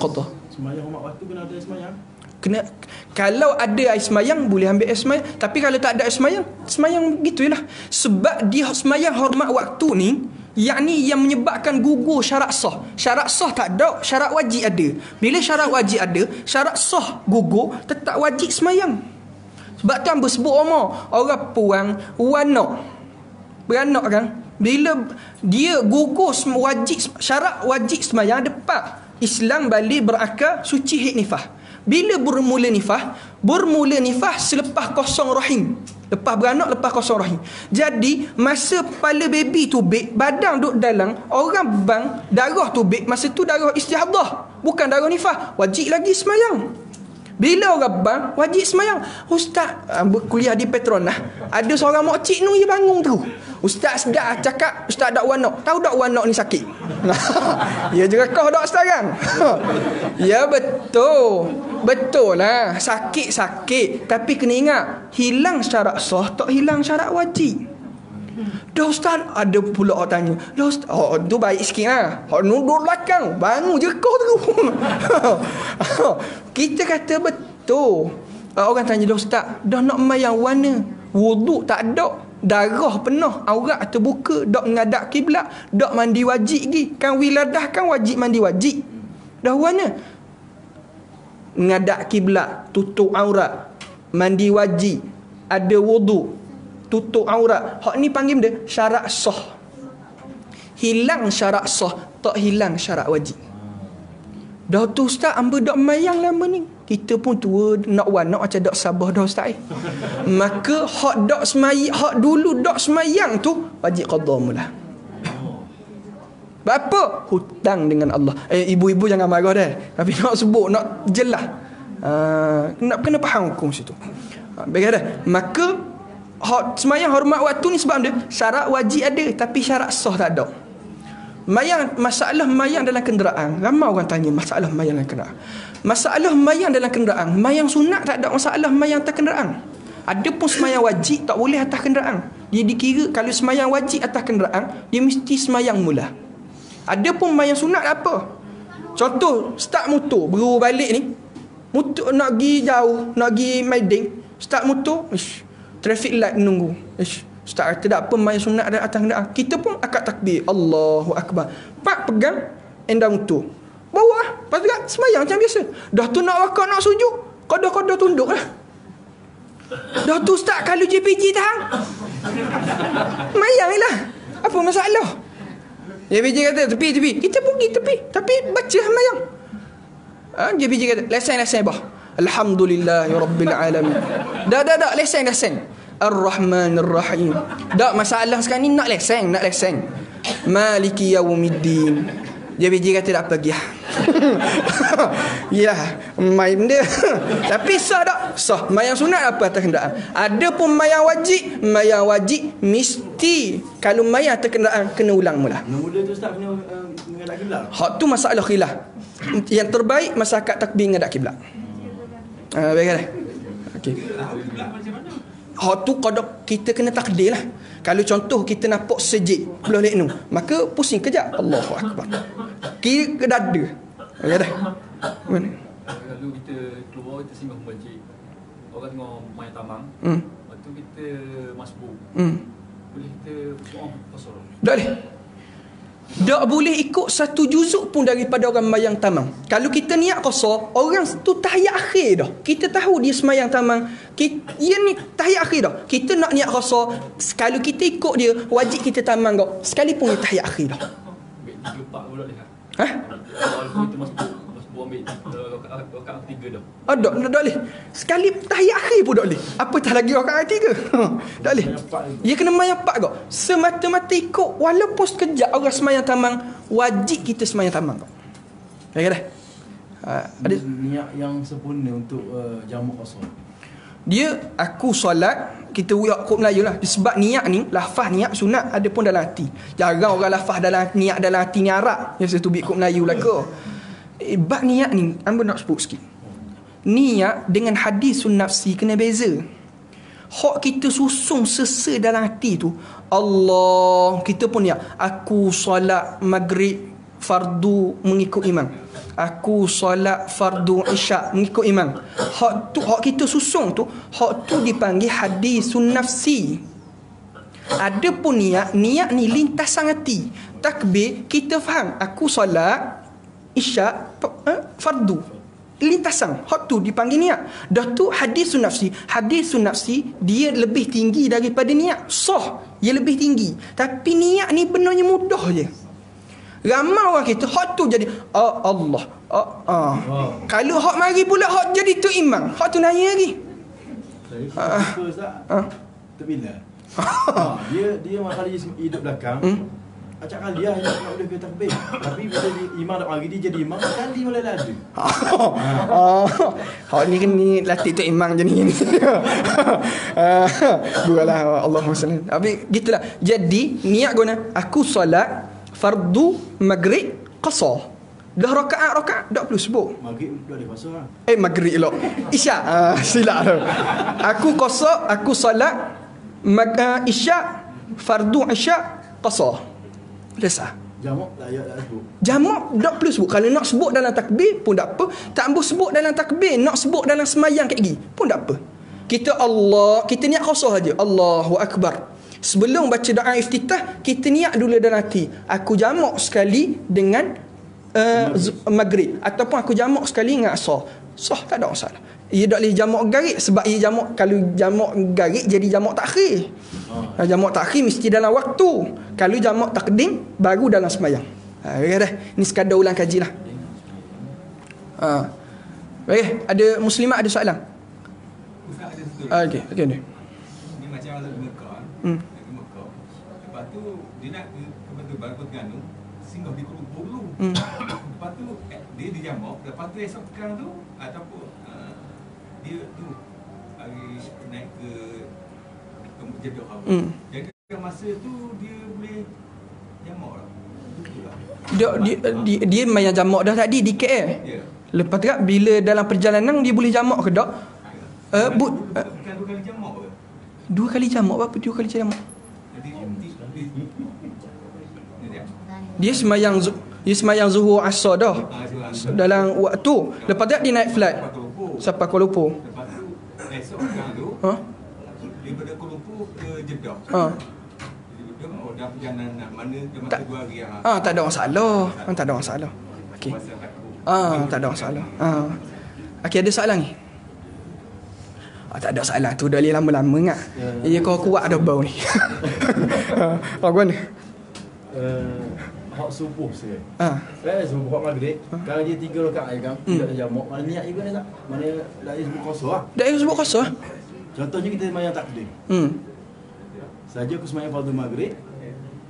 Qadha. Sembahyang hormat waktu kena ada sembahyang. Kena, kalau ada air semayang boleh ambil air semayang, tapi kalau tak ada air semayang gitu jelah. Sebab dia semayang hormat waktu ni, yakni yang menyebabkan gugur syarat sah. Syarat sah tak ada, syarat wajib ada. Bila syarat wajib ada, syarat sah gugur, tetap wajib semayang. Sebab tu hamba sebut orang puang beranak kan, bila dia gugur syarat wajib semayang depan Islam balik berakal suci haid nifas. Bila bermula nifas selepas kosong rahim. Lepas beranak, lepas kosong rahim. Jadi masa kepala baby tubik, badan duduk dalam, orang bang darah tubik, masa tu darah istihadah, bukan darah nifas, wajib lagi semayang. Bila orang bang, wajib semayang. Ustaz, kuliah di Petronas, ada seorang makcik ni bangun tu, Ustaz sedar cakap, Ustaz dak wanak. Tahu dak wanak ni sakit? Ya juga kau dak sekarang. Ya betul. Betul lah, sakit. Tapi kena ingat, hilang syarat sah, tak hilang syarat wajib. Dah Ustaz, ada pula orang tanya, dah Ustaz, tu baik sikit lah, duduk belakang, bangun je kau tu. Kita kata betul. Orang tanya, dah Ustaz, dah nak mayang warna, wuduk tak ada, darah penuh, aurat terbuka, dak menghadap kiblat, dak mandi wajib lagi. Kan wiladah kan wajib mandi wajib. Dah warna menghadap kiblat, tutup aurat, mandi wajib, ada wuduk, tutup aurat. Hak ni panggil dia syarat sah. Hilang syarat sah, tak hilang syarat wajib. Dah tu Ustaz, hamba dak mayang lama ni. kita pun tua nak wanak macam dak sabah dah ustaz. Maka hak dak semayang, hak dulu dak semayang tu wajib qada mula. Apa? Hutang dengan Allah. Ibu-ibu jangan marah dah. Tapi nak sebut, nak jelas. Nak kena faham hukum situ. Baik dah. Maka hak semayang hormat waktu ni sebab dia syarat wajib ada tapi syarat sah tak ada. Masalah mayang dalam kenderaan. Ramai orang tanya masalah mayang dalam kenderaan. Masalah mayang dalam kenderaan, mayang sunat tak ada masalah mayang atas kenderaan. Ada pun semayang wajib tak boleh atas kenderaan. Dia dikira kalau semayang wajib atas kenderaan, dia mesti semayang mula. Ada pun mayang sunat apa? Contoh, start motor, beruru balik ni. Motor nak pergi jauh, nak pergi Maiding, start motor, traffic light menunggu. Start kata tak apa mayang sunat ada atas kenderaan. Kita pun akad takbir, Allahu Akbar. Pak pegang endang motor. Bawa lepas tu semayang macam biasa. Dah tu nak wakak nak sujud, kodoh-kodoh tunduk lah. Dah tu start kalau JPG tahan, mayang lah. Apa masalah? JPG kata tepi. Kita pergi tepi, tapi baca semayang. JPG kata lesen bah. Alhamdulillah ya Rabbil Alamin. Dah lesen. Ar-Rahman Ar-Rahim. Tak masalah sekarang ni nak lesen. Maliki Yaumiddin. JPG kata tak pergi. Ya, main dia. Tapi sah tak? Sah. Mayang sunat apa atas kenderaan. Ada pun mayang wajib mesti kalau mayang atas kenderaan kena ulang mula. Mula tu ustaz kena menghadap kiblat. Hak tu masalah khilaf. Yang terbaik masyarakat takbir menghadap kiblat. Baik dah. Okey. Hak tu qada kita kena takdir lah. Kalau contoh kita nampak sejik belah leknu, maka pusing kejap. Allahu Akbar. Kira ke dada. Ya dah. Mana? Kalau kita keluar kita singgah masjid, orang tengok main tamang. Lepas tu kita masbuk. Boleh kita pasal. Tak boleh. Tak boleh ikut satu juzuk pun daripada orang mayang tamang. Kalau kita niat qasar, orang tu tahiyat akhir dah. Kita tahu dia semayang tamang. Dia ni tahiyat akhir dah. Kita nak niat qasar, kalau kita ikut dia, wajib kita tamang kau. Sekalipun dia tahiyat akhir dah. Ambil 3 4 pula dia. Kalau kita masbuk ambil rakaat ketiga dah. Tak boleh. Sekali tahiyat akhir pun tak boleh. Apatah lagi rakaat ketiga. Tak boleh. Dia kena mayang 4 kau. Semata-mata ikut walaupun sekejap orang semayang tamang, wajib kita semayang tamang kau. Ya dah. Ada niat yang sempurna untuk jamu qasar. Dia aku solat, kita kod Melayu lah. Sebab niat ni, lafaz niat sunat ada pun dalam hati. Jarang orang lafaz dalam niat dalam hati ni Arab. Yang satu kod Melayu lah ke. Bab niat ni, hamba nak sebut sikit. Niat dengan hadisun nafsi kena beza. Hak kita susung sesa dalam hati tu, Allah, kita pun niat, aku solat maghrib fardu mengikut imam. Aku solat fardu isyak mengikut imam. Hak kita susung tu, hak tu dipanggil hadisun nafsi. Ada pun niat ni lintasan hati. Takbir kita faham, aku solat isyak fardu, lintasan, hak tu dipanggil niat. Dah tu hadisun nafsi dia lebih tinggi daripada niat. Sah, dia lebih tinggi. Tapi niat ni benarnya mudah je. Ramai orang kita hak tu jadi Allah. Kalau hak mari pula hak jadi tu imam, hak tu nanya lagi. Terbila. Dia kali hidup belakang. Acak kali dia nak boleh ke takbir. Tapi bila imam nak mari dia jadi imam, kali mulai laju. Hak ni kan ni latih tu imam je ni. Bukalah Allahumma salli. Tapi gitulah. Jadi niat guna aku solat fardu maghrib qasar. Dah rakaat tak perlu sebut. Maghrib dah dipasal. Maghrib elok. Isyak. Silap tu. Aku qasar, aku solat isyak fardu isyak qasar. Lesah. Jamak tak payah sebut. Jamak tak perlu sebut. Kalau nak sebut dalam takbir pun tak apa. Tak ambil sebut dalam takbir, nak sebut dalam semayang kat gigi pun tak apa. Kita niat qasar saja. Allahu Akbar. Sebelum baca doa iftitah, kita niat dulu dalam hati, aku jamak sekali dengan maghrib, ataupun aku jamak sekali dengan asar. Sah, tak ada masalah. Ia tak boleh jamak garik, sebab ia jamak, kalau jamak garik jadi jamak takhir. Jamak takhir mesti dalam waktu. Kalau jamak takdim baru dalam sembahyang. Ya dah. Ni sekadar ulang kaji lah. Baik, ada muslimat ada soalan? Ustaz ada satu. Okey ni. Ni macam orang di Mekah. Di Mekah. Lepas tu dia nak ke Batu Terengganu, singgah di Kuala Lumpur dulu. Lepas tu dia dijamak. Lepas tu esok pekan tu ataupun dia tu hari naik ke Jeddah. Jadi masa tu dia boleh jamak lah. Dia main jamak dah tadi di KL. Ya. Lepas tu bila dalam perjalanan dia boleh jamak ke tak? Bukan 2 kali jamak ke? 2 kali jamak apa? 2 kali jamak. Jadi Dia semayang zuhur asar dah. Dalam waktu. Lepas tu dia naik flight sampai Kuala Lumpur. Lepas tu esok pekan tu daripada Kuala Lumpur ke Jeddah. Dah perjalanan mana dia masa 2 hari tak ada masalah. Tak ada masalah. Okey. Tak ada masalah. Okey, ada soalan ni? Tak ada soalan tu dah lama-lama ngak. Ya kau kuat dah bau ni. Kau ni. Hak subuh saya. Saya subuh hak maghrib. Kalau dia 3 rakaat kan, tidak jamak. Mana niat juga tak? Mana dah sebut kosong ah. Dah sebut kosong. Contohnya kita sembahyang takdim. Saja aku sembahyang fardu maghrib,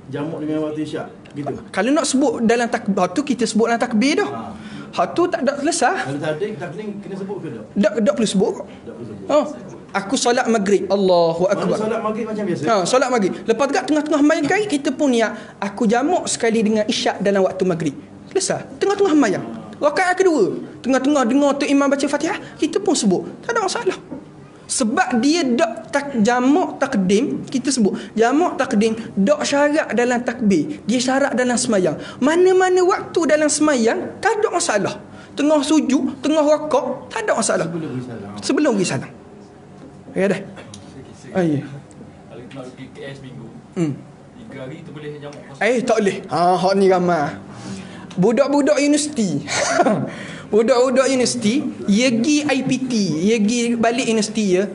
jamak dengan waktu isyak. Gitu. Kalau nak sebut dalam takbir tu kita sebut dalam takbir dah. Hak tu tak ada selesai. Kalau takdim kena sebut ke tak? Tak perlu sebut kok. Tak perlu sebut. Aku solat maghrib, Allahu akbar. Solat maghrib macam biasa. Solat maghrib. Lepas dekat tengah-tengah mayang kita pun niat aku jamak sekali dengan isyak dalam waktu maghrib. Selesai. Tengah-tengah mayang. Rakaat kedua, tengah-tengah dengar tu imam baca Fatihah, kita pun sebut. Tak ada masalah. Sebab dia jamak takdim, kita sebut jamak takdim dak syarat dalam takbir, dia syarat dalam semayang. Mana-mana waktu dalam semayang tak ada masalah. Tengah sujud, tengah rakaat, tak ada masalah. Sebelum pergi salam. Ya dah. Ya. Kalau kita nak pergi KS minggu, 3 hari tu boleh jamak kosong. Tak boleh. Hak ni ramai. Budak-budak universiti. Budak-budak universiti, ia pergi IPT, ia pergi balik universiti ya.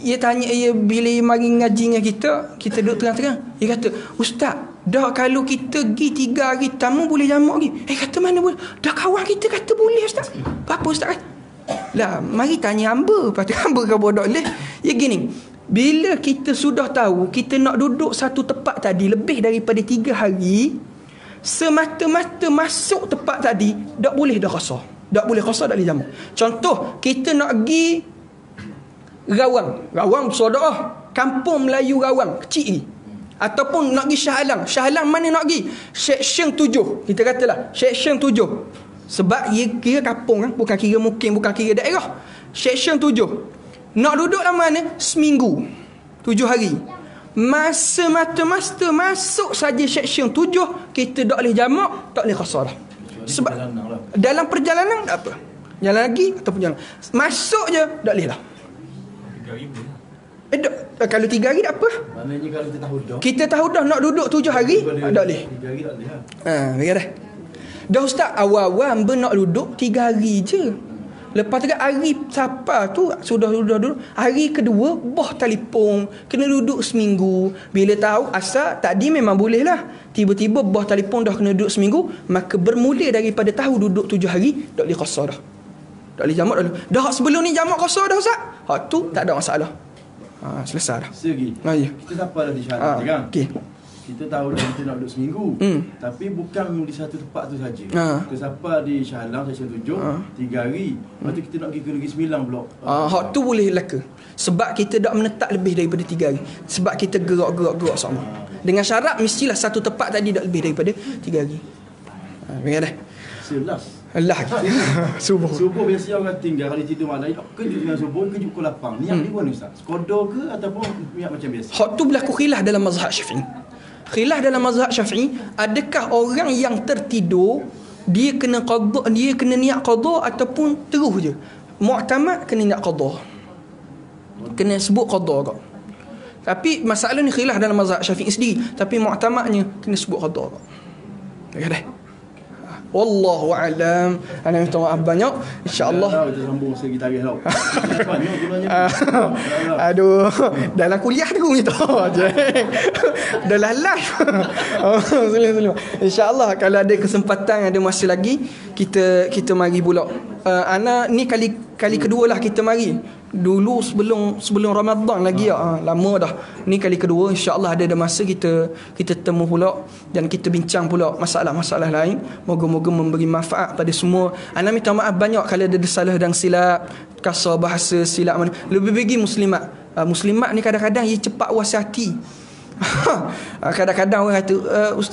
Ia tanya bila mari ngaji dengan kita duduk terang-terang. Dia kata, "Ustaz, dah kalau kita pergi 3 hari tamu boleh jamak lagi." Kata mana boleh? Dah kawan kita kata boleh Ustaz. Apa Ustaz kata? Lah, mari tanya hamba. Lepas tu hamba ke bodoh leh. Ya gini, bila kita sudah tahu kita nak duduk satu tempat tadi lebih daripada 3 hari, semata-mata masuk tempat tadi tak boleh dah qasar. Tak boleh qasar, tak boleh jamak. Contoh, kita nak pergi Rawang besar dah. Kampung Melayu Rawang, kecil ni. Ataupun nak pergi Shah Alam. Shah Alam mana nak pergi? Seksyen 7. Kita katalah Seksyen 7. Sebab ia kira kampung kan, bukan kira mukim, bukan kira daerah. Seksyen 7. Nak duduk dalam mana? Seminggu. 7 hari. Masa mata-mata masuk saja Seksyen 7, kita tak boleh jamak, tak boleh qasar dah. Sebab dalam perjalanan tak apa. Jalan lagi ataupun jalan. Masuk je tak boleh lah. 3 hari boleh lah. Kalau 3 hari tak apa. Maknanya kalau kita tahu dah nak duduk 7 hari, tak boleh. 3 hari tak boleh lah. Baik dah. Dah Ustaz, awal-awal hamba nak duduk 3 hari je. Lepas tu hari siapa tu sudah duduk. Hari kedua boh telefon, kena duduk seminggu. Bila tahu asal tadi memang boleh lah. Tiba-tiba boh telefon dah kena duduk seminggu, maka bermula daripada tahu duduk 7 hari tak boleh qasar dah. Tak boleh jamak dah. Dah sebelum ni jamak qasar dah Ustaz. Hak tu tak ada masalah. Selesai dah. Segi. Ya. Kita dapat dah di syarat kan? Okey. Kita tahu dah kita nak duduk seminggu. Tapi bukan di satu tempat tu saja. Kita sampai di Shah Alam Seksyen 7 3 hari. Lepas tu kita nak pergi ke Negeri Sembilan pula. Hak tu boleh laka. Sebab kita tak menetap lebih daripada 3 hari. Sebab kita gerak sama. Dengan syarat mestilah satu tempat tadi tak lebih daripada 3 hari. Baik dah. Sebelas. Allah. Subuh. Subuh biasa orang tinggal kalau tidur malam, kejut dengan subuh, kejut pukul 8. Niat di mana Ustaz? Qada ke ataupun niat macam biasa? Hak tu berlaku khilaf dalam mazhab Syafi'i. Khilaf dalam mazhab Syafi'i, adakah orang yang tertidur dia kena qada, dia kena niat qada ataupun terus je? Mu'tamad kena niat qada. Kena sebut qada kau. Tapi masalah ni khilaf dalam mazhab Syafi'i sendiri, tapi mu'tamadnya kena sebut qada kau. Ya dah. Wallahu a'lam. Ana minta maaf banyak. Insya-Allah. Kita sambung segi tarikh tau. Banyak gunanya. Aduh, dalam kuliah tu gitu je. Dalam live. Insya-Allah kalau ada kesempatan, ada masa lagi, kita mari pula Ana ni kali kedua lah kita mari. Dulu sebelum Ramadan lagi lama dah. Ni kali kedua, insya-Allah ada masa kita temu pula dan kita bincang pula masalah-masalah lain. Moga-moga memberi manfaat pada semua. Ana minta maaf banyak kalau ada salah dan silap, kasar bahasa, silap mana. Lebih bagi muslimat ni kadang-kadang ia cepat puas hati. Kadang-kadang orang kata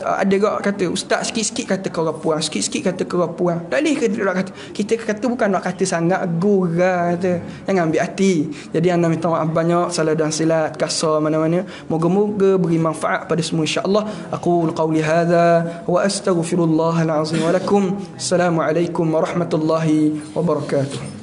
ada gak kata ustaz sikit-sikit kata kau puan, sikit-sikit kata kau puan. Tak boleh kata kita kata bukan nak kata sangat gurau kata. Jangan ambil hati. Jadi anda minta maaf banyak salah dan silap, kasar mana-mana. Moga-moga beri manfaat pada semua insya-Allah. Aqul qawli hadza wa astaghfirullahal azim wa lakum. Assalamualaikum warahmatullahi wabarakatuh.